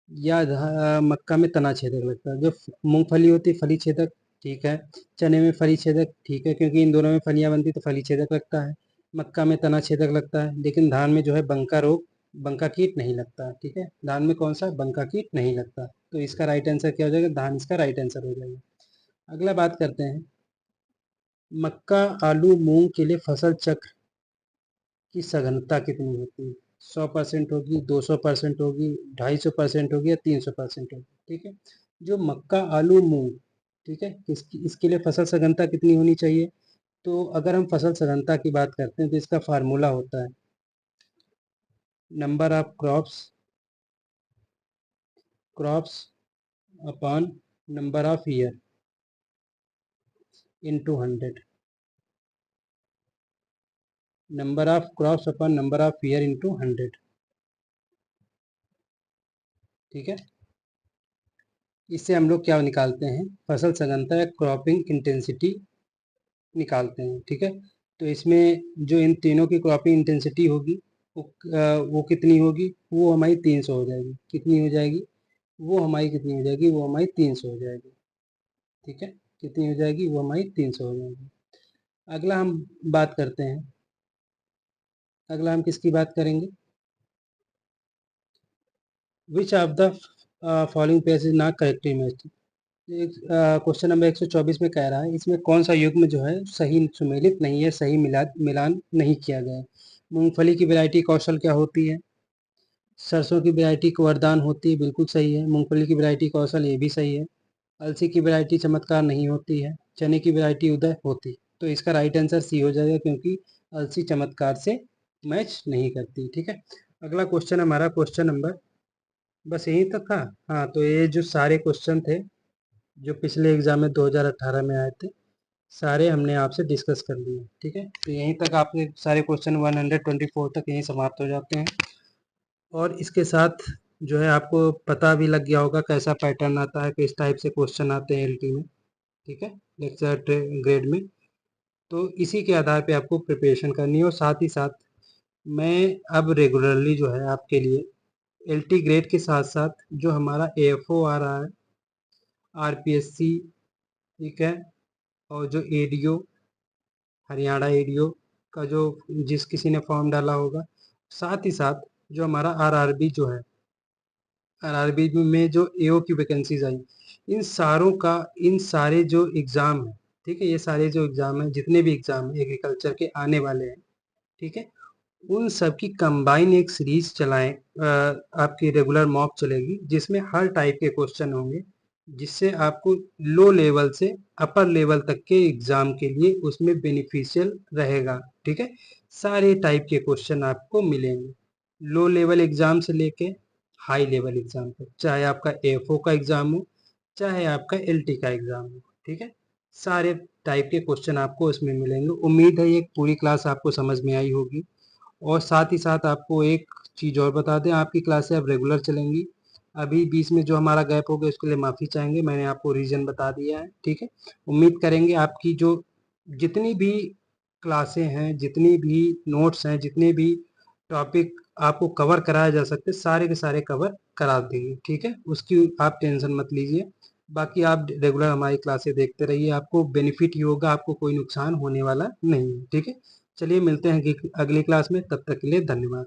या मक्का में तना छेदक लगता है। जो मूंगफली होती है फली छेदक, ठीक है। चने में फली छेदक, ठीक है, क्योंकि इन दोनों में फलियां बनती तो फली छेदक लगता है। मक्का में तना छेदक लगता है, लेकिन धान में जो है बंका रोग, बंका कीट नहीं लगता, ठीक है। धान में कौन सा बंका कीट नहीं लगता, तो इसका राइट आंसर क्या हो जाएगा, धान इसका राइट आंसर हो जाएगा। अगला बात करते हैं, मक्का, आलू, मूंग के लिए फसल चक्र की सघनता कितनी होती है, 100% होगी, 200% होगी, 250% होगी, या 300% होगी, ठीक है। जो मक्का, आलू, मूंग, ठीक है, इसके लिए फसल सघनता कितनी होनी चाहिए। तो अगर हम फसल सघनता की बात करते हैं तो इसका फार्मूला होता है number of crops upon number of year into 100, number of crops upon number of year into 100, ठीक है। इससे हम लोग क्या निकालते हैं, फसल सघनता या क्रॉपिंग इंटेंसिटी निकालते हैं, ठीक है। तो इसमें जो इन तीनों की क्रॉपिंग इंटेंसिटी होगी वो कितनी होगी, वो हमारी 300 हो जाएगी, कितनी हो जाएगी, वो हमारी कितनी हो जाएगी, वो हमारी 300 हो जाएगी, ठीक है। कितनी हो जाएगी, वो हमारी 300 हो जाएगी। अगला हम बात करते हैं, अगला हम किसकी बात करेंगे, विच of the following page is not correctly matched. Question number 124 में कह रहा है इसमें कौन सा युग्म जो है सही सुमेलित नहीं है, सही मिलान नहीं किया गया है। मूंगफली की वैरायटी कौशल क्या होती है, सरसों की वैरायटी वरदान होती है, बिल्कुल सही है। मूंगफली की वैरायटी कौशल, ये भी सही है। अलसी की वैरायटी चमत्कार नहीं होती है। चने की वैरायटी उदय होती, तो इसका राइट आंसर सी हो जाएगा, क्योंकि अलसी चमत्कार से मैच नहीं करती, ठीक है। अगला क्वेश्चन हमारा क्वेश्चन नंबर, बस यही तक था। हाँ, तो ये जो सारे क्वेश्चन थे जो पिछले एग्जाम में 2018 में आए थे, सारे हमने आपसे डिस्कस कर लिए, ठीक है। तो यहीं तक आपके सारे क्वेश्चन 124 तक यहीं समाप्त हो जाते हैं। और इसके साथ जो है आपको पता भी लग गया होगा कैसा पैटर्न आता है, किस टाइप से क्वेश्चन आते हैं एलटी में, ठीक है, लेक्चर ग्रेड में। तो इसी के आधार पे आपको प्रिपरेशन करनी है। और साथ ही साथ मैं अब रेगुलरली जो है आपके लिए एलटी ग्रेड के साथ साथ जो हमारा एएफओ आ रहा है, आरपीएससी, ठीक है, और जो एडीओ, हरियाणा एडीओ का जो जिस किसी ने फॉर्म डाला होगा, साथ ही साथ जो हमारा आरआरबी जो है, आरआरबी में जो एओ की वैकेंसीज आई, इन सारे जो एग्ज़ाम है, ठीक है, ये सारे जो एग्ज़ाम है, जितने भी एग्ज़ाम है एग्रीकल्चर के आने वाले हैं, ठीक है, उन सब की कंबाइन एक सीरीज चलाएं। आपकी रेगुलर मॉक चलेगी जिसमें हर टाइप के क्वेश्चन होंगे, जिससे आपको लो लेवल से अपर लेवल तक के एग्जाम के लिए उसमें बेनिफिशियल रहेगा। ठीक है, सारे टाइप के क्वेश्चन आपको मिलेंगे, लो लेवल एग्जाम से लेके हाई लेवल एग्जाम तक, चाहे आपका एफओ का एग्जाम हो, चाहे आपका एलटी का एग्जाम हो। ठीक है, सारे टाइप के क्वेश्चन आपको इसमें मिलेंगे। उम्मीद है ये पूरी क्लास आपको समझ में आई होगी। और साथ ही साथ आपको एक चीज़ और बता दें, आपकी क्लासें अब रेगुलर चलेंगी। अभी बीच में जो हमारा गैप हो गया उसके लिए माफ़ी चाहेंगे, मैंने आपको रीज़न बता दिया है। ठीक है, उम्मीद करेंगे आपकी जो जितनी भी क्लासें हैं, जितनी भी नोट्स हैं, जितने भी टॉपिक आपको कवर कराया जा सकते, सारे के सारे कवर करा देंगे। ठीक है, उसकी आप टेंशन मत लीजिए। बाकी आप रेगुलर हमारी क्लासें देखते रहिए, आपको बेनिफिट ही होगा, आपको कोई नुकसान होने वाला नहीं है। ठीक है, चलिए मिलते हैं अगली क्लास में, तब तक के लिए धन्यवाद।